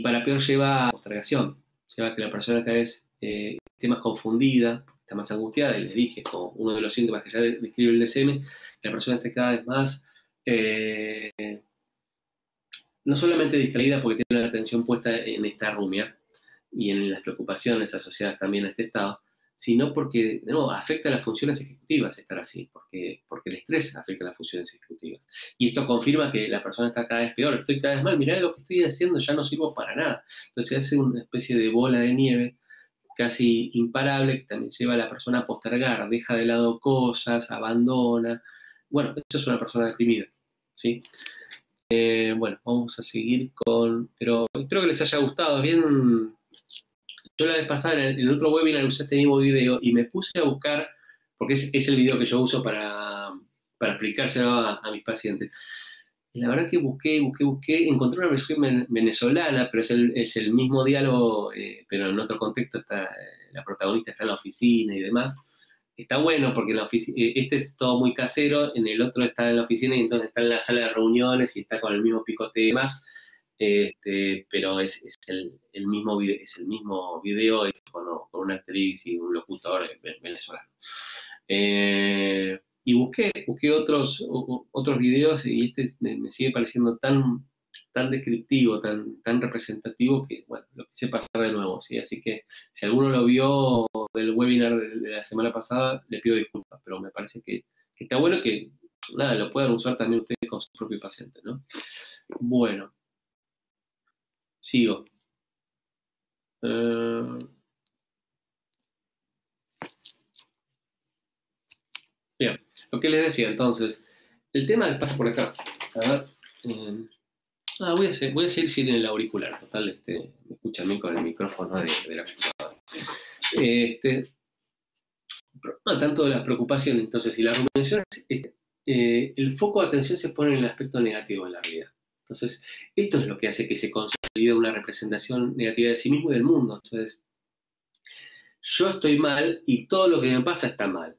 para peor lleva a postergación, lleva a que la persona cada vez esté más confundida, está más angustiada, y les dije, como uno de los síntomas que ya describe el DSM, que la persona esté cada vez más eh, no solamente distraída porque tiene la atención puesta en esta rumia y en las preocupaciones asociadas también a este estado, sino porque, de nuevo, afecta a las funciones ejecutivas estar así, porque el estrés afecta a las funciones ejecutivas. Y esto confirma que la persona está cada vez peor, estoy cada vez mal, mirá lo que estoy haciendo, ya no sirvo para nada. Entonces hace una especie de bola de nieve casi imparable que también lleva a la persona a postergar, deja de lado cosas, abandona. Bueno, eso es una persona deprimida, ¿sí? Bueno, vamos a seguir con... Pero espero que les haya gustado. Bien, yo la vez pasada en el otro webinar usé este mismo video y me puse a buscar, porque es el video que yo uso para explicárselo a mis pacientes. Y la verdad que busqué, encontré una versión venezolana, pero es el mismo diálogo, pero en otro contexto está, la protagonista está en la oficina y demás. Está bueno porque en la este es todo muy casero, en el otro está en la oficina y entonces está en la sala de reuniones y está con el mismo picote y demás, pero es el mismo video hecho con una actriz y un locutor venezolano. Y busqué otros videos y este me sigue pareciendo tan descriptivo, tan representativo que, bueno, lo quise pasar de nuevo, ¿sí? Así que si alguno lo vio del webinar de la semana pasada, le pido disculpas, pero me parece que está bueno que, nada, lo puedan usar también ustedes con sus propios pacientes, ¿no? Bueno, sigo. Bien, lo que les decía entonces, el tema pasa por acá. A ver, voy a seguir sin el auricular, total, me escuchan bien con el micrófono de la computadora. No, tanto de las preocupaciones, entonces, y las rumiaciones, el foco de atención se pone en el aspecto negativo de la vida. Entonces, esto es lo que hace que se consolide una representación negativa de sí mismo y del mundo. Entonces, yo estoy mal y todo lo que me pasa está mal.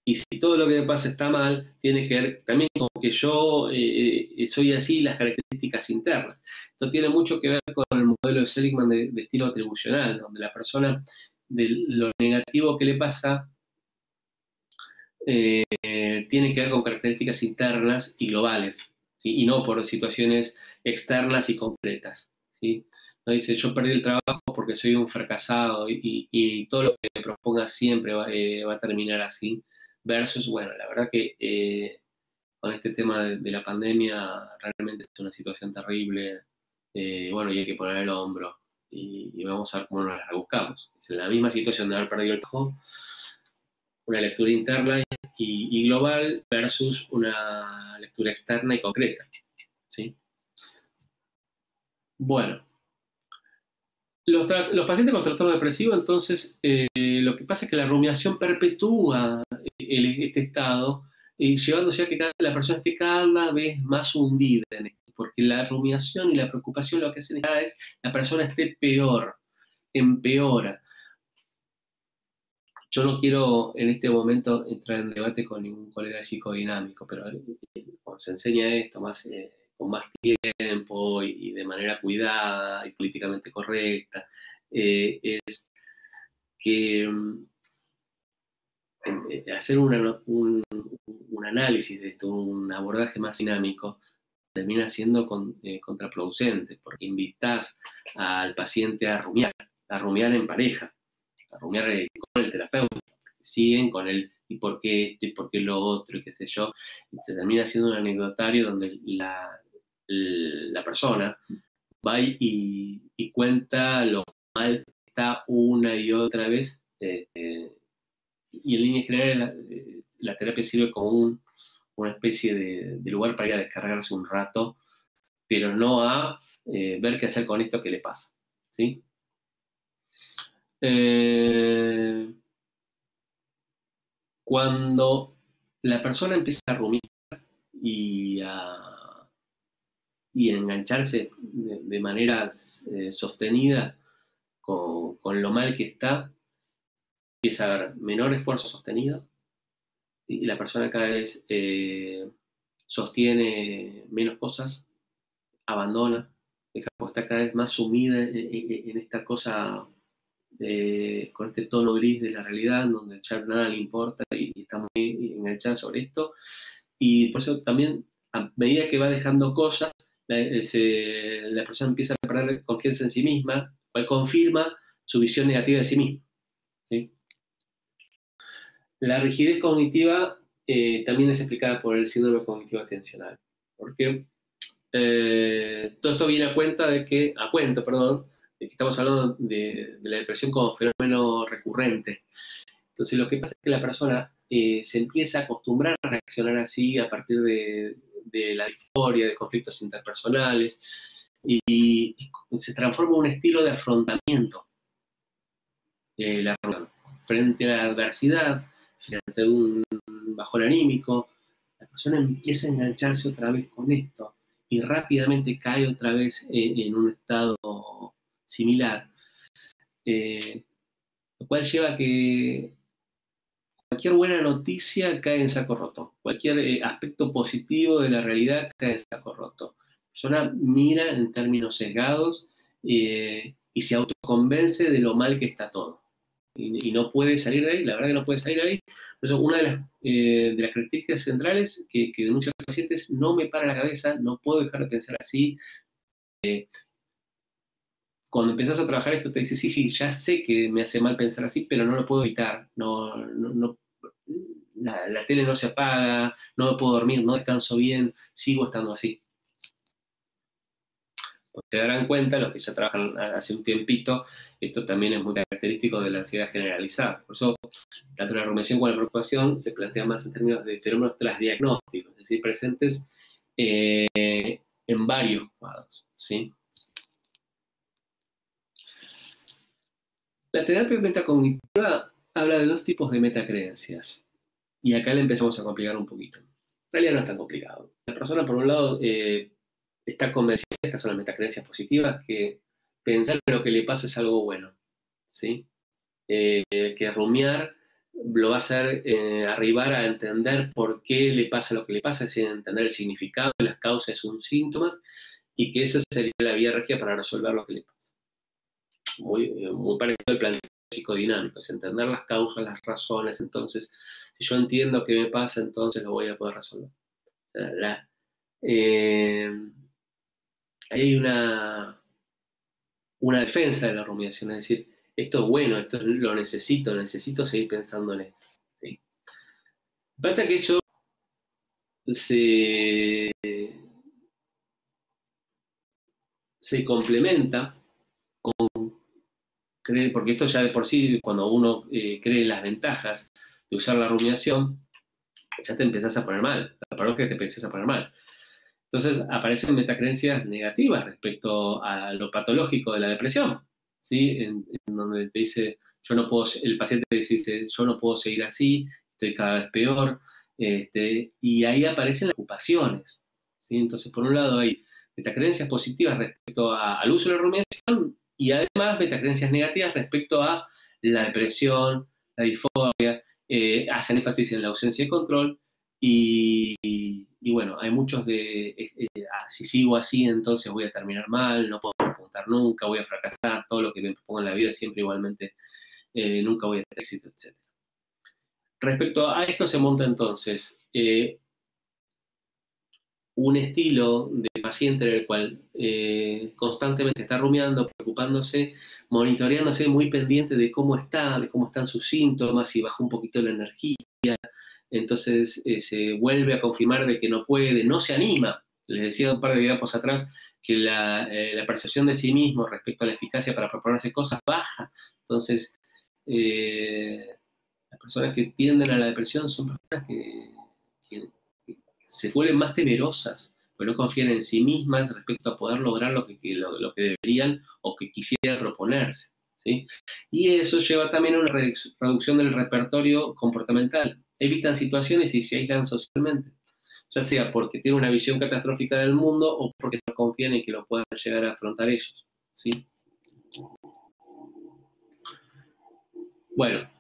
Y si todo lo que me pasa está mal, tiene que ver también con que yo soy así, las características internas. Esto tiene mucho que ver con el modelo de Seligman de estilo atribucional, donde la persona, de lo negativo que le pasa, tiene que ver con características internas y globales, ¿sí? Y no por situaciones externas y concretas, ¿sí? No dice, yo perdí el trabajo porque soy un fracasado y todo lo que me proponga siempre va a terminar así, versus, bueno, la verdad que con este tema de la pandemia realmente es una situación terrible, bueno, y hay que poner el hombro y vamos a ver cómo nos la rebuscamos. Es en la misma situación de haber perdido el trabajo, una lectura interna y global versus una lectura externa y concreta, ¿sí? Bueno, los pacientes con trastorno depresivo, entonces, lo que pasa es que la rumiación perpetúa este estado, llevándose a que la persona esté cada vez más hundida en esto, porque la rumiación y la preocupación lo que hacen es que cada vez la persona esté peor, empeora. Yo no quiero en este momento entrar en debate con ningún colega psicodinámico, pero cuando se enseña esto más, con más tiempo y de manera cuidada y políticamente correcta, es que hacer un análisis de esto, un abordaje más dinámico, termina siendo contraproducente, porque invitas al paciente a rumiar en pareja, a rumiar con el terapeuta, siguen con el y por qué esto y por qué lo otro y qué sé yo, y se termina siendo un anecdotario donde la persona va y cuenta lo mal que está una y otra vez, y en línea general la terapia sirve como una especie de lugar para ir a descargarse un rato, pero no a ver qué hacer con esto que le pasa, ¿sí? Eh, Cuando la persona empieza a rumiar y y a engancharse de manera sostenida con lo mal que está, empieza a haber menor esfuerzo sostenido y la persona cada vez sostiene menos cosas, abandona, está cada vez más sumida en esta cosa, con este tono gris de la realidad, donde ya nada le importa y está muy enganchada sobre esto. Y por eso también, a medida que va dejando cosas, la persona empieza a perder confianza en sí misma, cual confirma su visión negativa de sí misma, ¿sí? La rigidez cognitiva también es explicada por el síndrome cognitivo atencional, porque todo esto viene a cuento, perdón, de que estamos hablando de la depresión como fenómeno recurrente. Entonces lo que pasa es que la persona se empieza a acostumbrar a reaccionar así a partir de la disforia, de conflictos interpersonales, y se transforma en un estilo de afrontamiento, frente a la adversidad, frente a un bajón anímico. La persona empieza a engancharse otra vez con esto y rápidamente cae otra vez en un estado similar, lo cual lleva a que cualquier buena noticia cae en saco roto, cualquier aspecto positivo de la realidad cae en saco roto. La persona mira en términos sesgados y se autoconvence de lo mal que está todo. Y no puede salir de ahí, la verdad que no puede salir de ahí. Por eso una de las características centrales que denuncian los pacientes: no me para la cabeza, no puedo dejar de pensar así. Cuando empezás a trabajar esto te dice, sí, sí, ya sé que me hace mal pensar así, pero no lo puedo evitar. La tele no se apaga, no me puedo dormir, no descanso bien, sigo estando así. Pues se darán cuenta, los que ya trabajan hace un tiempito, esto también es muy característico de la ansiedad generalizada. Por eso, tanto la rumiación como la preocupación se plantea más en términos de fenómenos trasdiagnósticos, es decir, presentes en varios cuadros, ¿sí? La terapia metacognitiva habla de dos tipos de metacreencias. Y acá le empezamos a complicar un poquito. En realidad no es tan complicado. La persona, por un lado, está convencida, estas son las metacreencias positivas, que pensar que lo que le pasa es algo bueno, ¿sí? Que rumiar lo va a hacer arribar a entender por qué le pasa lo que le pasa, es decir, entender el significado de las causas de sus síntomas, y que esa sería la vía regia para resolver lo que le pasa. Muy parecido al planteamiento psicodinámico, es entender las causas, las razones. Entonces, si yo entiendo qué me pasa, entonces lo voy a poder resolver. O sea, ahí hay una defensa de la rumiación, es decir, esto es bueno, esto lo necesito seguir pensando en esto. ¿Sí? Pasa que eso se, se complementa, porque esto ya de por sí, cuando uno cree las ventajas de usar la rumiación, ya te empezás a poner mal. La palabra es que te empezás a poner mal. Entonces aparecen metacreencias negativas respecto a lo patológico de la depresión, ¿sí? En donde te dice, yo no puedo, el paciente dice, yo no puedo seguir así, estoy cada vez peor, y ahí aparecen las ocupaciones, ¿sí? Entonces, por un lado hay metacreencias positivas respecto al uso de la rumiación, y además metacreencias negativas respecto a la depresión, la disforia, hacen énfasis en la ausencia de control, y bueno, hay muchos si sigo así, entonces voy a terminar mal, no puedo apuntar nunca, voy a fracasar, todo lo que me pongo en la vida siempre igualmente, nunca voy a tener éxito, etc. Respecto a esto se monta entonces un estilo de paciente en el cual constantemente está rumiando, preocupándose, monitoreándose, muy pendiente de cómo está, de cómo están sus síntomas, si baja un poquito la energía, entonces se vuelve a confirmar de que no puede, no se anima. Les decía un par de diapos atrás que la percepción de sí mismo respecto a la eficacia para proponerse cosas baja. Entonces, las personas que tienden a la depresión son personas que se vuelven más temerosas, porque no confían en sí mismas respecto a poder lograr lo que deberían o que quisieran proponerse. ¿Sí? Y eso lleva también a una reducción del repertorio comportamental. Evitan situaciones y se aíslan socialmente, ya sea porque tienen una visión catastrófica del mundo o porque no confían en que lo puedan llegar a afrontar ellos. ¿Sí? Bueno,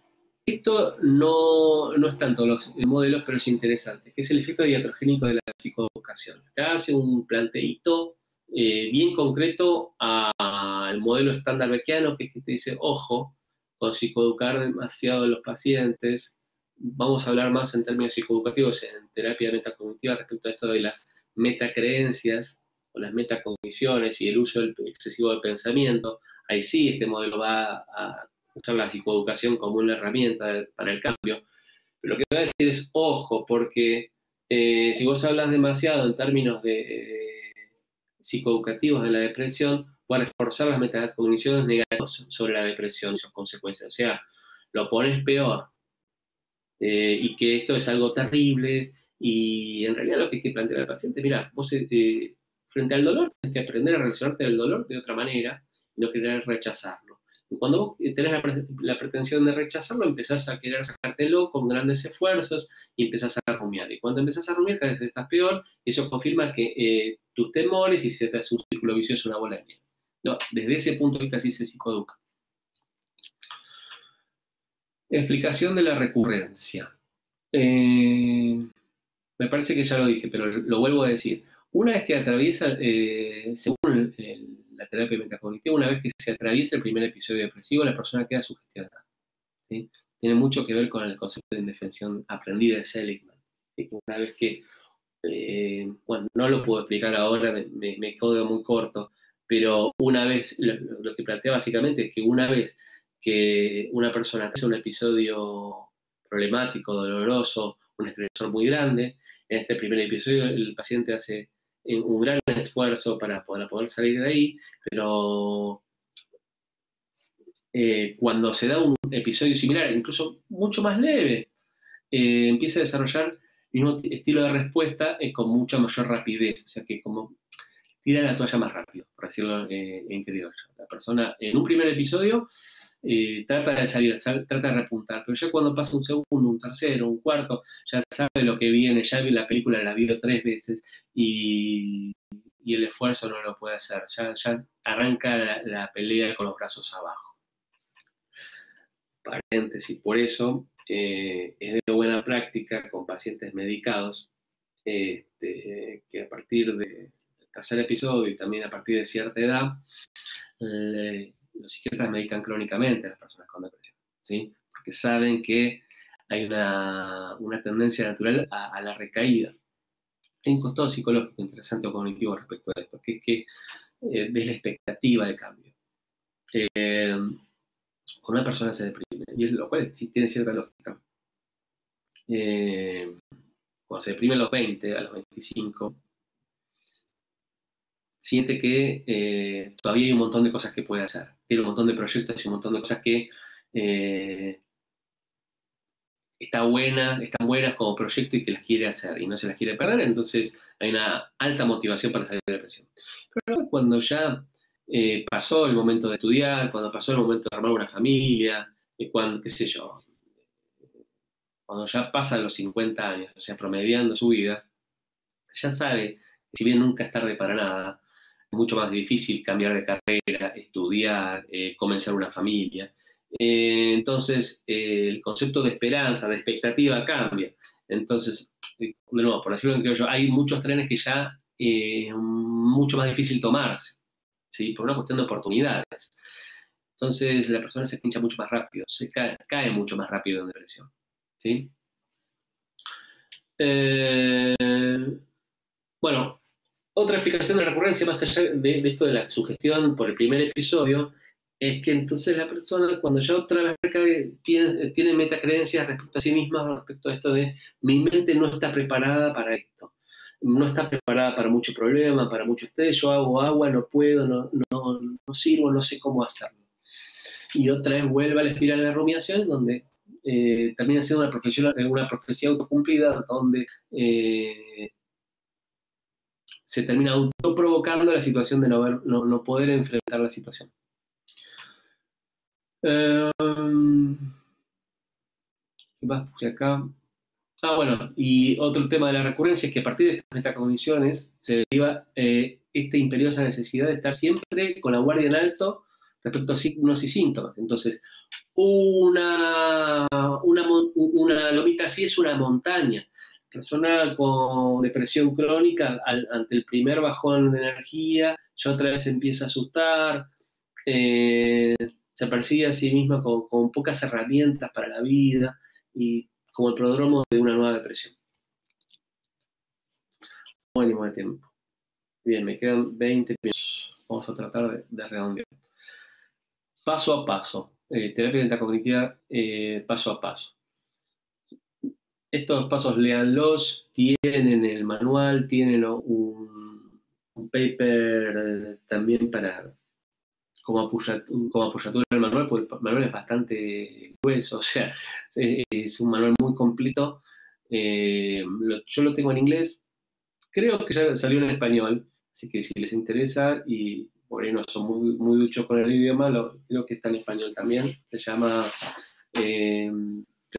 esto no es tanto los modelos, pero es interesante, que es el efecto diatrogénico de la psicoeducación. Acá hace un planteíto bien concreto al modelo estándar beckiano, que es que te dice, ojo, con psicoeducar demasiado a los pacientes. Vamos a hablar más en términos psicoeducativos en terapia metacognitiva respecto a esto de las metacreencias o las metacogniciones y el uso excesivo del pensamiento. Ahí sí, este modelo va a usar la psicoeducación como una herramienta para el cambio. Pero lo que voy a decir es, ojo, porque si vos hablas demasiado en términos de psicoeducativos de la depresión, va a reforzar las metacogniciones negativas sobre la depresión y sus consecuencias. O sea, lo pones peor, y que esto es algo terrible, y en realidad lo que hay que plantear al paciente, mira, vos frente al dolor tienes que aprender a relacionarte al dolor de otra manera y no querer rechazarlo. Y cuando vos tenés la pretensión de rechazarlo, empezás a querer sacártelo con grandes esfuerzos y empezás a rumiar. Y cuando empezás a rumiar, cada vez estás peor, y eso confirma que tus temores y se te hace un círculo vicioso, una bola de nieve. No, desde ese punto de vista sí se psicoeduca. Explicación de la recurrencia. Me parece que ya lo dije, pero lo vuelvo a decir. Una vez que atraviesa, según la terapia metacognitiva, una vez que se atraviesa el primer episodio depresivo, la persona queda sugestionada. ¿Sí? Tiene mucho que ver con el concepto de indefensión aprendida de Seligman. ¿Sí? Una vez que, bueno, no lo puedo explicar ahora, me quedo muy corto, pero una vez, lo que plantea básicamente es que una vez que una persona hace un episodio problemático, doloroso, un estresor muy grande, en este primer episodio el paciente hace un gran esfuerzo para poder salir de ahí, pero cuando se da un episodio similar, incluso mucho más leve, empieza a desarrollar el mismo estilo de respuesta con mucha mayor rapidez, o sea que como tira la toalla más rápido, por decirlo en criollo. La persona en un primer episodio trata de salir, trata de repuntar, pero ya cuando pasa un segundo, un tercero, un cuarto, ya sabe lo que viene, ya la película la vio 3 veces y el esfuerzo no lo puede hacer, ya arranca la pelea con los brazos abajo. Paréntesis, por eso es de buena práctica con pacientes medicados, que a partir del tercer episodio y también a partir de cierta edad, los psiquiatras medican crónicamente a las personas con depresión, ¿sí? Porque saben que hay una tendencia natural a la recaída. Hay un costado psicológico interesante o cognitivo respecto a esto, que es que ves la expectativa de cambio. Con una persona se deprime, y lo cual sí tiene cierta lógica. Cuando se deprime a los 20, a los 25, siente que todavía hay un montón de cosas que puede hacer. Tiene un montón de proyectos y un montón de cosas que están buenas como proyecto y que las quiere hacer y no se las quiere perder, entonces hay una alta motivación para salir de la depresión. Pero cuando ya pasó el momento de estudiar, cuando pasó el momento de armar una familia, cuando, qué sé yo, cuando ya pasan los 50 años, o sea, promediando su vida, ya sabe que si bien nunca es tarde para nada, es mucho más difícil cambiar de carrera, estudiar, comenzar una familia. Entonces, el concepto de esperanza, de expectativa cambia. Entonces, de nuevo, por decirlo en criollo, hay muchos trenes que ya es mucho más difícil tomarse, ¿sí? Por una cuestión de oportunidades. Entonces, la persona se pincha mucho más rápido, cae mucho más rápido en depresión, ¿sí? Bueno, otra explicación de recurrencia, más allá de esto de la sugestión por el primer episodio, es que entonces la persona, cuando ya otra vez tiene metacreencias respecto a sí misma, respecto a esto de mi mente no está preparada para esto, no está preparada para mucho problema, para mucho estrés, yo hago agua, no puedo, no sirvo, no sé cómo hacerlo. Y otra vez vuelve a la espiral de la rumiación, donde termina siendo una profecía autocumplida, donde se termina autoprovocando la situación de no poder enfrentar la situación. ¿Qué más puse acá? Bueno, y otro tema de la recurrencia es que a partir de estas metacogniciones se deriva esta imperiosa necesidad de estar siempre con la guardia en alto respecto a signos y síntomas. Entonces, una lomita así es una montaña. La persona con depresión crónica, ante el primer bajón de energía, ya otra vez se empieza a asustar, se percibe a sí misma con pocas herramientas para la vida y como el prodromo de una nueva depresión. Ánimo de tiempo. Bien, me quedan 20 minutos. Vamos a tratar de redondear. Paso a paso. Terapia metacognitiva paso a paso. Estos pasos léanlos, tienen el manual, tienen un paper también como apoyatura del manual, porque el manual es bastante grueso, o sea, es un manual muy completo. Yo lo tengo en inglés, creo que ya salió en español, así que si les interesa y por ahí no son muy duchos con el idioma, creo que está en español también. Se llama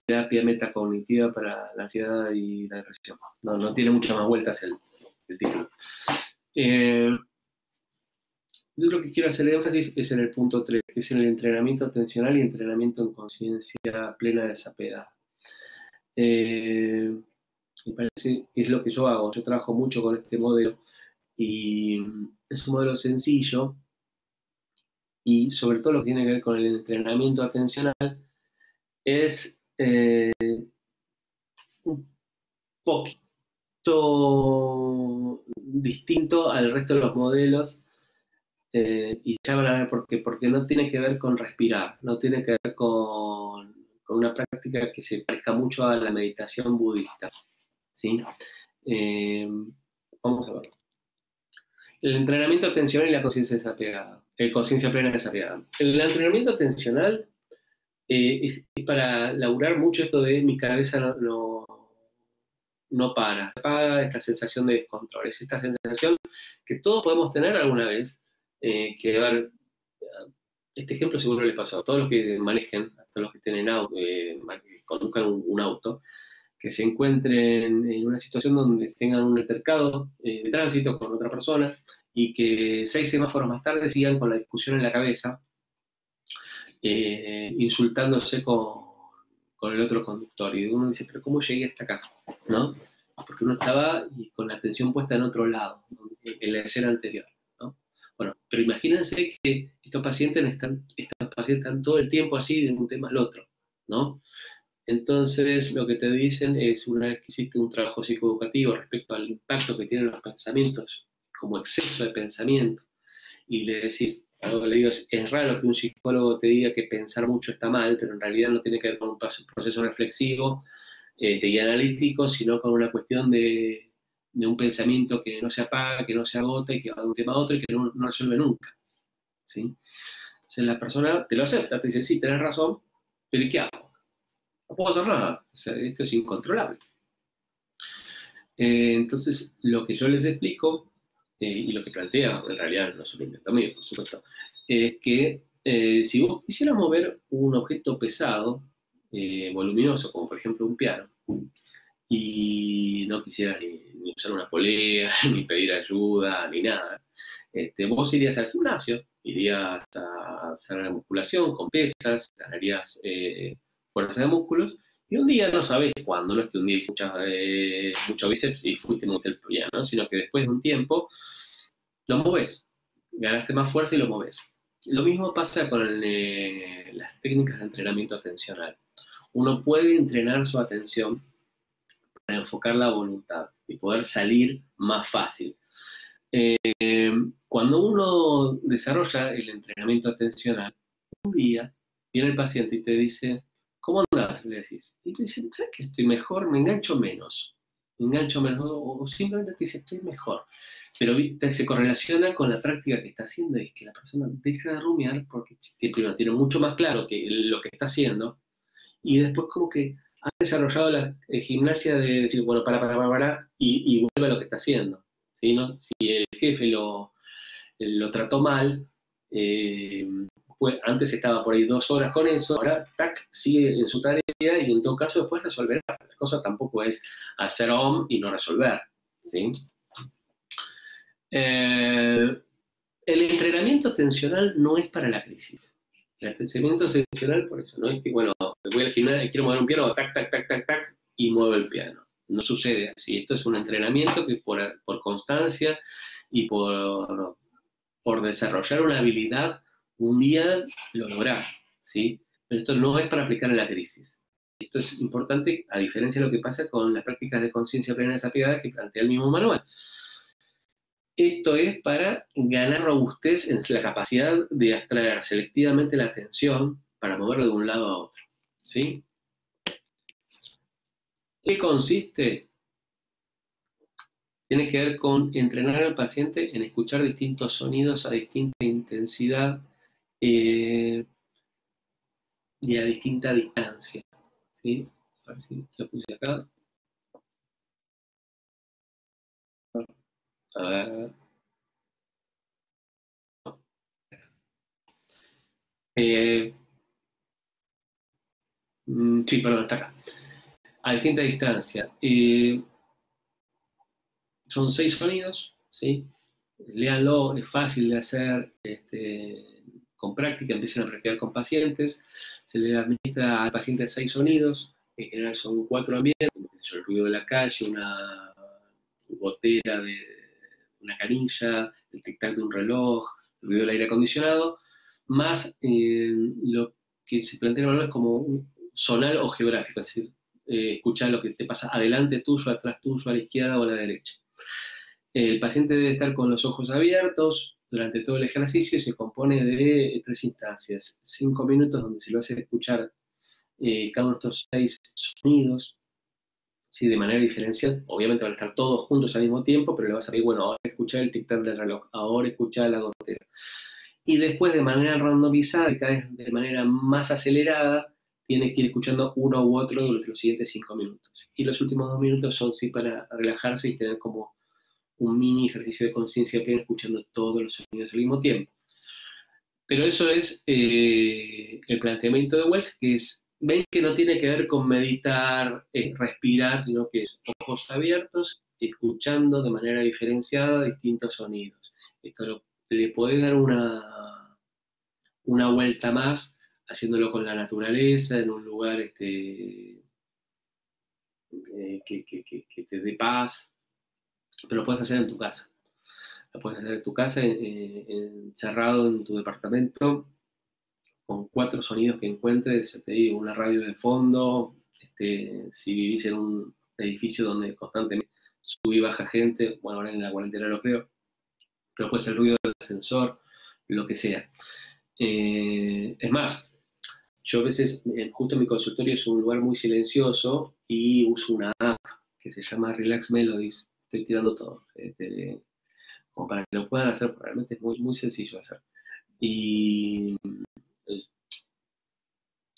Terapia Metacognitiva para la Ansiedad y la Depresión. No tiene muchas más vueltas el título. Yo lo que quiero hacer énfasis es en el punto 3, que es en el entrenamiento atencional y entrenamiento en conciencia plena desapegada. Me parece que es lo que yo hago. Yo trabajo mucho con este modelo y es un modelo sencillo y sobre todo lo que tiene que ver con el entrenamiento atencional es un poquito distinto al resto de los modelos. Y ya van a ver por qué, porque no tiene que ver con respirar, no tiene que ver con una práctica que se parezca mucho a la meditación budista, ¿sí? Vamos a ver. El entrenamiento atencional y la conciencia desapegada, conciencia plena desapegada. El entrenamiento atencional es para laburar mucho esto de mi cabeza no para esta sensación de descontrol, es esta sensación que todos podemos tener alguna vez, que a ver, este ejemplo seguro les pasó a todos los que manejen, a todos los que tienen auto, conduzcan un auto, que se encuentren en una situación donde tengan un altercado de tránsito con otra persona y que 6 semáforos más tarde sigan con la discusión en la cabeza, insultándose con con el otro conductor. Y uno dice, pero ¿cómo llegué hasta acá? ¿No? Porque uno estaba con la atención puesta en otro lado, en la escena anterior, ¿no? Bueno, pero imagínense que estos pacientes están todo el tiempo así de un tema al otro, ¿no? Entonces, lo que te dicen es, una vez que hiciste un trabajo psicoeducativo respecto al impacto que tienen los pensamientos, como exceso de pensamiento, y le decís, algo le digo, es raro que un psicólogo te diga que pensar mucho está mal, pero en realidad no tiene que ver con un proceso reflexivo y analítico, sino con una cuestión de un pensamiento que no se apaga, que no se agota y que va de un tema a otro y que no resuelve nunca. ¿Sí? Entonces la persona te lo acepta, te dice, sí, tenés razón, pero ¿y qué hago? No puedo hacer nada, o sea, esto es incontrolable. Entonces, lo que yo les explico, y lo que plantea, en realidad no es un invento mío, por supuesto, es que si vos quisieras mover un objeto pesado, voluminoso, como por ejemplo un piano, y no quisieras ni usar una polea, ni pedir ayuda, ni nada, vos irías al gimnasio, irías a hacer la musculación con pesas, harías fuerza de músculos, y un día no sabes cuándo, no es que un día hiciste mucho bíceps y fuiste muy el piano, sino que después de un tiempo lo moves, ganaste más fuerza y lo moves. Lo mismo pasa con las técnicas de entrenamiento atencional. Uno puede entrenar su atención para enfocar la voluntad y poder salir más fácil. Cuando uno desarrolla el entrenamiento atencional, un día viene el paciente y te dice, ¿cómo andás? Le decís. Y te dice, ¿sabes que estoy mejor? Me engancho menos. Me engancho menos. O simplemente te dice, estoy mejor. Pero se correlaciona con la práctica que está haciendo y es que la persona deja de rumiar porque primero tiene mucho más claro que lo que está haciendo y después como que ha desarrollado la gimnasia de decir, bueno, para, y vuelve a lo que está haciendo. ¿Sí? ¿No? Si el jefe lo trató mal, eh, antes estaba por ahí 2 horas con eso, ahora tac, sigue en su tarea y en todo caso después resolverá. La cosa tampoco es hacer OM y no resolver. ¿Sí? El entrenamiento atencional no es para la crisis. El entrenamiento atencional, por eso, no es que, bueno, voy al gimnasio y quiero mover un piano, tac, tac, tac, tac, tac, y muevo el piano. No sucede así. Esto es un entrenamiento que por constancia y por desarrollar una habilidad, un día lo lográs, ¿sí? Pero esto no es para aplicar en la crisis. Esto es importante, a diferencia de lo que pasa con las prácticas de conciencia plena desapiadada que plantea el mismo manual. Esto es para ganar robustez en la capacidad de abstraer selectivamente la atención para moverlo de un lado a otro. ¿Sí? ¿Qué consiste? Tiene que ver con entrenar al paciente en escuchar distintos sonidos a distinta intensidad y a distinta distancia. ¿Sí? A ver si lo puse acá. A ver. Sí, perdón, está acá. A distinta distancia. Son 6 sonidos, ¿sí? Léanlo, es fácil de hacer, con práctica, empiezan a practicar con pacientes, se le administra al paciente 6 sonidos, en general son 4 ambientes, como el ruido de la calle, una gotera de una canilla, el tic-tac de un reloj, el ruido del aire acondicionado, más lo que se plantea en el es como un sonal o geográfico, es decir, escuchar lo que te pasa adelante tuyo, atrás tuyo, a la izquierda o a la derecha. El paciente debe estar con los ojos abiertos durante todo el ejercicio y se compone de 3 instancias. 5 minutos donde se lo hace escuchar cada uno de estos 6 sonidos, ¿sí? De manera diferencial. Obviamente van a estar todos juntos al mismo tiempo, pero le vas a pedir, bueno, ahora escuchar el tic-tac del reloj, ahora escuchar la gotera. Y después de manera randomizada y cada vez de manera más acelerada, tienes que ir escuchando uno u otro durante los siguientes 5 minutos. Y los últimos 2 minutos son sí para relajarse y tener como un mini ejercicio de conciencia plena escuchando todos los sonidos al mismo tiempo. Pero eso es el planteamiento de Wells, que es, ven que no tiene que ver con meditar, respirar, sino que es ojos abiertos, escuchando de manera diferenciada distintos sonidos. Esto le puede dar una vuelta más haciéndolo con la naturaleza, en un lugar que te dé paz, pero lo puedes hacer en tu casa. Lo puedes hacer en tu casa, encerrado en tu departamento, con 4 sonidos que encuentres, te digo, una radio de fondo, si vivís en un edificio donde constantemente sube y baja gente, bueno, ahora en la cuarentena lo creo, pero puede ser el ruido del ascensor, lo que sea. Es más, yo a veces, justo mi consultorio es un lugar muy silencioso y uso una app que se llama Relax Melodies. Estoy tirando todo, como para que lo puedan hacer, porque realmente es muy, muy sencillo de hacer. Y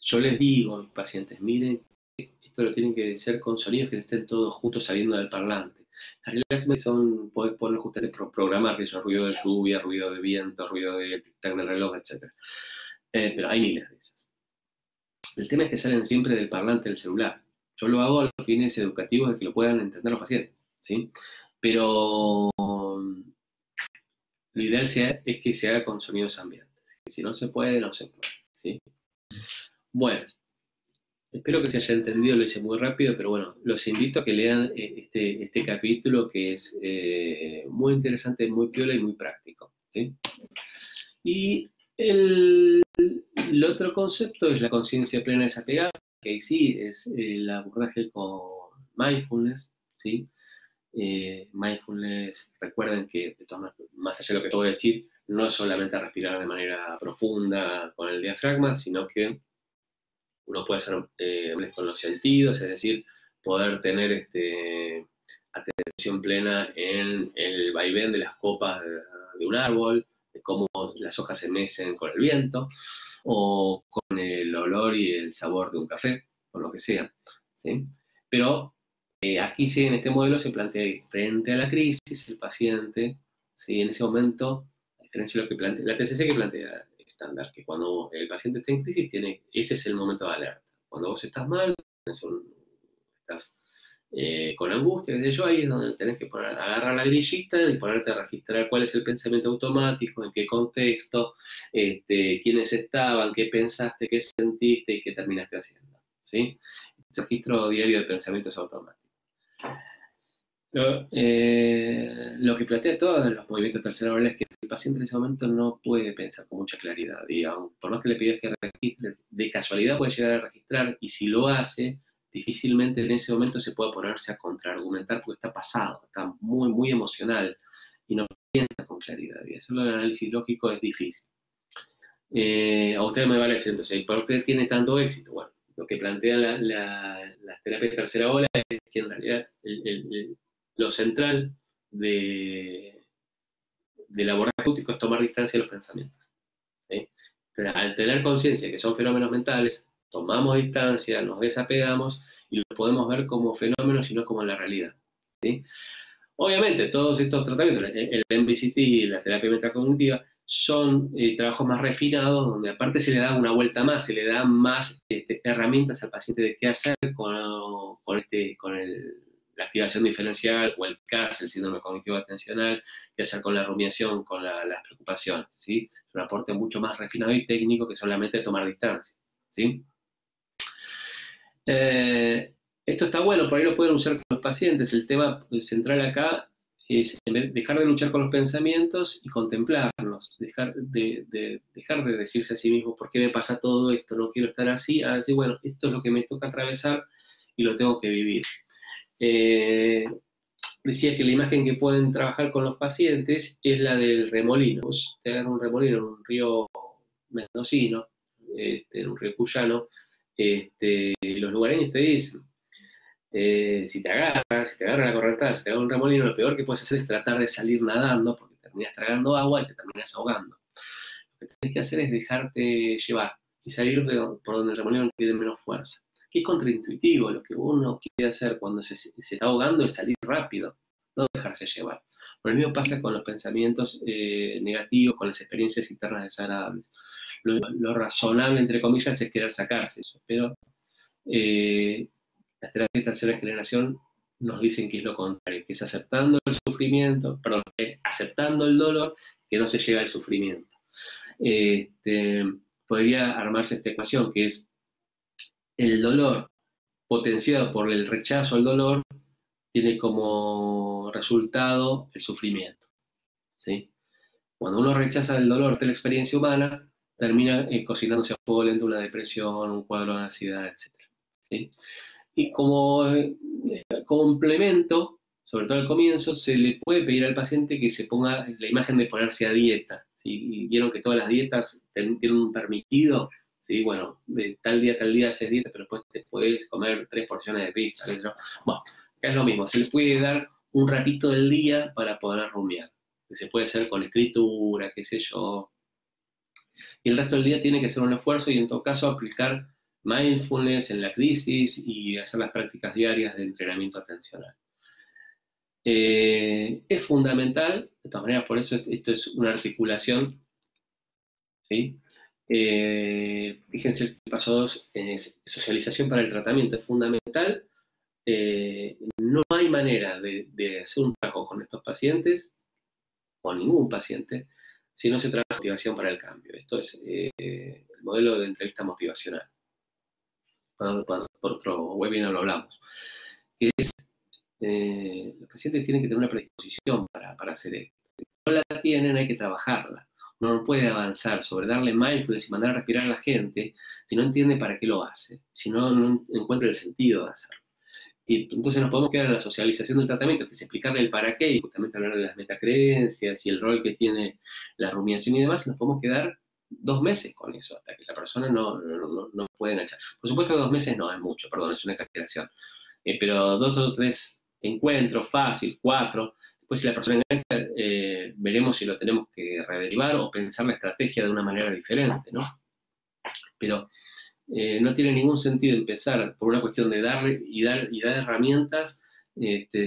yo les digo a mis pacientes, miren, esto lo tienen que hacer con sonidos que estén todos juntos saliendo del parlante. Las Relax Melodies podés poner justamente programar que son ruido de lluvia, ruido de viento, ruido de tic-tac del reloj, etc. Pero hay miles de esas. El tema es que salen siempre del parlante del celular. Yo lo hago a los fines educativos de que lo puedan entender los pacientes, ¿sí? Pero lo ideal es que se haga con sonidos ambientes. Si no se puede, no se puede, ¿sí? Bueno, espero que se haya entendido, lo hice muy rápido, pero bueno, los invito a que lean este capítulo que es muy interesante, muy piola y muy práctico, ¿sí? Y el otro concepto es la conciencia plena desapegada, que ahí sí es el abordaje con mindfulness, ¿sí? Mindfulness, recuerden que, más allá de lo que te voy a decir, no es solamente respirar de manera profunda con el diafragma, sino que uno puede hacer con los sentidos, es decir, poder tener atención plena en el vaivén de las copas de un árbol, de cómo las hojas se mecen con el viento, o con el olor y el sabor de un café, o lo que sea, ¿sí? Pero aquí sí, en este modelo se plantea frente a la crisis, el paciente, ¿sí? En ese momento, a diferencia de lo que plantea la TCC, que plantea estándar, que cuando el paciente está en crisis, ese es el momento de alerta. Cuando vos estás mal, estás con angustia, qué sé yo, ahí es donde tenés que agarrar la grillita y ponerte a registrar cuál es el pensamiento automático, en qué contexto, quiénes estaban, qué pensaste, qué sentiste y qué terminaste haciendo, ¿sí? El registro diario de pensamientos automáticos. Lo que plantea todos los movimientos tercerobrales es que el paciente en ese momento no puede pensar con mucha claridad, digamos. Por más que le pidas que registre, de casualidad puede llegar a registrar, y si lo hace, difícilmente en ese momento se puede ponerse a contraargumentar porque está pasado, está muy, muy emocional y no piensa con claridad. Y hacerlo en análisis lógico es difícil. A usted me va a decir, entonces, ¿por qué tiene tanto éxito? Bueno, lo que plantean las terapias de tercera ola es que en realidad lo central del abordaje terapéutico es tomar distancia de los pensamientos, ¿sí? Pero al tener conciencia que son fenómenos mentales, tomamos distancia, nos desapegamos y lo podemos ver como fenómenos y no como la realidad, ¿sí? Obviamente, todos estos tratamientos, el MBCT, la terapia metacognitiva, son trabajos más refinados, donde aparte se le da una vuelta más, se le da más herramientas al paciente de qué hacer con la activación diferencial o el CAS, el síndrome cognitivo atencional, qué hacer con la rumiación, con las preocupaciones, ¿sí? Es un aporte mucho más refinado y técnico que solamente tomar distancia, ¿sí? Esto está bueno, por ahí lo pueden usar con los pacientes. El tema central acá es dejar de luchar con los pensamientos y contemplarlos, dejar de decirse a sí mismo, ¿por qué me pasa todo esto? No quiero estar así, a decir, bueno, esto es lo que me toca atravesar y lo tengo que vivir. Decía que la imagen que pueden trabajar con los pacientes es la del remolino. Vos te agarras un remolino en un río mendocino, en un río cuyano, los lugareños te dicen, si te agarra la correntada, si te agarra un remolino, lo peor que puedes hacer es tratar de salir nadando, porque terminas tragando agua y te terminas ahogando. Lo que tienes que hacer es dejarte llevar y salir por donde el remolino tiene menos fuerza. Que es contraintuitivo, lo que uno quiere hacer cuando se está ahogando es salir rápido, no dejarse llevar. Lo mismo pasa con los pensamientos negativos, con las experiencias internas desagradables. Lo razonable, entre comillas, es querer sacarse eso, pero las terapias de tercera generación nos dicen que es lo contrario, que es aceptando el sufrimiento, perdón, aceptando el dolor, que no se llega al sufrimiento. podría armarse esta ecuación, que es el dolor potenciado por el rechazo al dolor, tiene como resultado el sufrimiento, ¿sí? Cuando uno rechaza el dolor de la experiencia humana, termina cocinándose a fuego lento una depresión, un cuadro de ansiedad, etc. ¿Sí? Y como complemento, sobre todo al comienzo, se le puede pedir al paciente que se ponga la imagen de ponerse a dieta. ¿Sí? Y vieron que todas las dietas tienen un permitido, ¿sí? Bueno, de tal día a tal día haces dieta, pero después te puedes comer 3 porciones de pizza, ¿no? Bueno, acá es lo mismo, se le puede dar un ratito del día para poder rumiar. Que se puede hacer con escritura, qué sé yo. Y el resto del día tiene que ser un esfuerzo y en todo caso aplicar mindfulness en la crisis y hacer las prácticas diarias de entrenamiento atencional. Es fundamental, de todas maneras, por eso esto es una articulación, ¿sí? Fíjense el paso 2 es socialización para el tratamiento, es fundamental. No hay manera de hacer un trabajo con estos pacientes, con ningún paciente, si no se trabaja motivación para el cambio. Esto es el modelo de entrevista motivacional. Por otro webinar lo hablamos. Que es, los pacientes tienen que tener una predisposición para hacer esto. Si no la tienen, hay que trabajarla. Uno no puede avanzar sobre darle mindfulness y mandar a respirar a la gente si no entiende para qué lo hace, si no encuentra el sentido de hacerlo. Y entonces nos podemos quedar en la socialización del tratamiento, que es explicarle el para qué y justamente hablar de las metacreencias y el rol que tiene la rumiación y demás, y nos podemos quedar 2 meses con eso, hasta que la persona no puede enganchar. Por supuesto, 2 meses no es mucho, perdón, es una exageración. Pero 2 o 3 encuentros, fácil, 4. Después, si la persona engancha, veremos si lo tenemos que rederivar o pensar la estrategia de una manera diferente, ¿no? Pero no tiene ningún sentido empezar por una cuestión de dar herramientas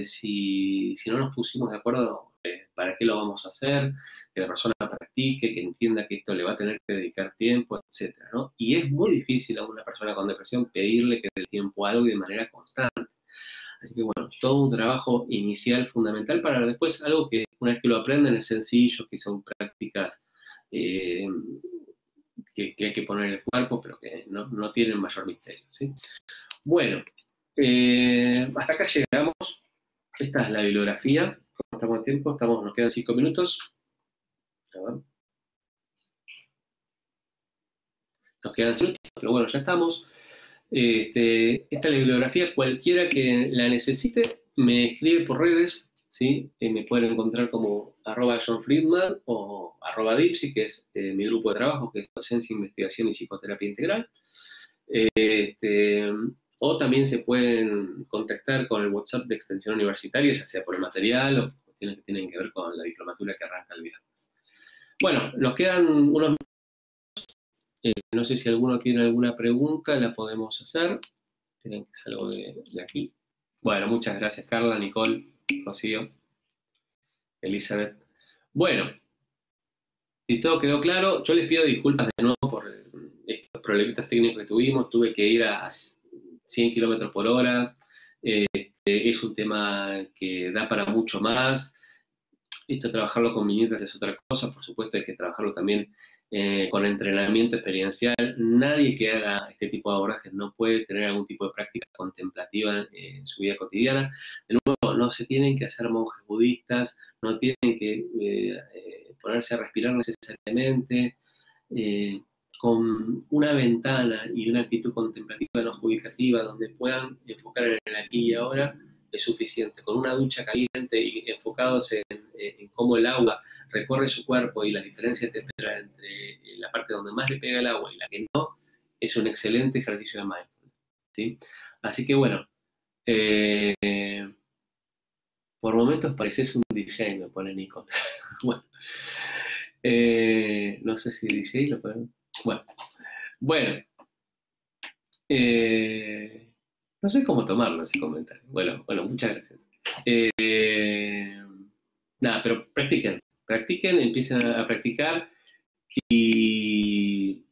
si no nos pusimos de acuerdo para qué lo vamos a hacer, que la persona practique, que entienda que esto le va a tener que dedicar tiempo, etcétera, ¿no? Y es muy difícil a una persona con depresión pedirle que dé tiempo a algo y de manera constante. Así que bueno, todo un trabajo inicial fundamental para después algo que una vez que lo aprenden es sencillo, que son prácticas que hay que poner en el cuerpo, pero que no tienen mayor misterio, ¿sí? Bueno, hasta acá llegamos. Esta es la bibliografía. ¿Cómo estamos de tiempo? Nos quedan 5 minutos. A ver. Nos quedan 5 minutos, pero bueno, ya estamos. Esta es la bibliografía. Cualquiera que la necesite me escribe por redes, ¿sí? Me pueden encontrar como @JohnFriedman o @Dipsy, que es mi grupo de trabajo, que es Docencia, Investigación y Psicoterapia Integral. O también se pueden contactar con el WhatsApp de Extensión Universitaria, ya sea por el material o cuestiones que tienen que ver con la diplomatura que arranca el viernes. Bueno, nos quedan unos minutos. No sé si alguno tiene alguna pregunta, la podemos hacer. Esperen que salgo de aquí. Bueno, muchas gracias Carla, Nicole, Rocío, Elizabeth. Bueno, si todo quedó claro, yo les pido disculpas de nuevo por estos problemitas técnicos que tuvimos. Tuve que ir a 100 kilómetros por hora. Es un tema que da para mucho más. Esto trabajarlo con viñetas es otra cosa, por supuesto hay que trabajarlo también con entrenamiento experiencial. Nadie que haga este tipo de abordajes no puede tener algún tipo de práctica contemplativa en su vida cotidiana. De nuevo, no se tienen que hacer monjes budistas, no tienen que ponerse a respirar necesariamente. Con una ventana y una actitud contemplativa no judicativa donde puedan enfocar en el aquí y ahora, es suficiente. Con una ducha caliente y enfocados en cómo el agua recorre su cuerpo y las diferencias de temperatura entre la parte donde más le pega el agua y la que no, es un excelente ejercicio de mindfulness, ¿sí? Así que bueno, por momentos pareces un DJ, me pone Nico. Bueno, no sé si DJ lo pueden... Bueno, no sé cómo tomarlo ese comentario. Bueno, muchas gracias. Nada, pero practiquen, empiecen a practicar. Y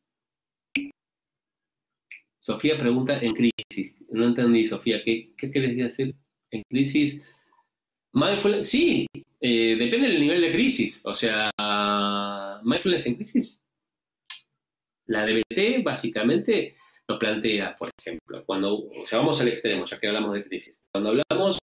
Sofía pregunta en crisis. No entendí, Sofía, ¿qué querés decir en crisis? Mindfulness, sí, depende del nivel de crisis. O sea, mindfulness en crisis La DBT básicamente nos plantea, por ejemplo, o sea, vamos al extremo, ya que hablamos de crisis. Cuando hablamos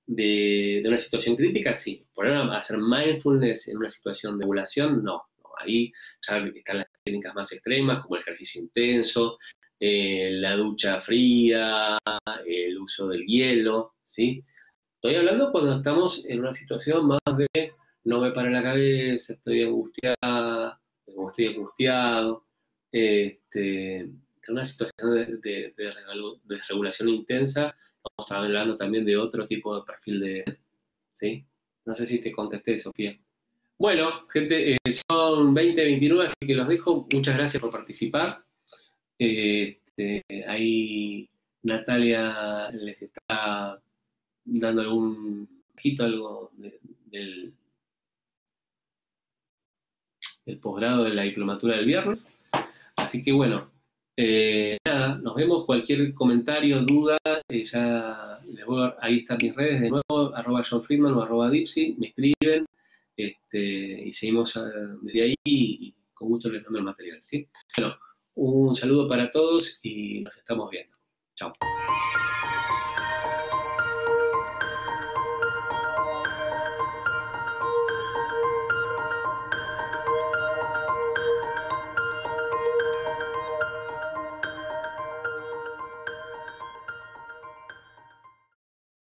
de una situación crítica, sí. Poner a hacer mindfulness en una situación de ovulación, no. Ahí ya están las técnicas más extremas, como el ejercicio intenso, la ducha fría, el uso del hielo, ¿sí? Estoy hablando cuando estamos en una situación más de no me para la cabeza, estoy angustiada, o estoy angustiado, en una situación de regulación intensa, estamos hablando también de otro tipo de perfil ¿sí? No sé si te contesté, Sofía. Bueno, gente, son 20:29, así que los dejo. Muchas gracias por participar. Ahí Natalia les está dando algún poquito algo del posgrado de la diplomatura del viernes. Así que bueno, nada, nos vemos. Cualquier comentario, duda, ya ahí están mis redes de nuevo, @JohnFriedman o @Dipsy, me escriben, y seguimos desde ahí y con gusto les mando el material, ¿sí? Bueno, un saludo para todos y nos estamos viendo. Chao.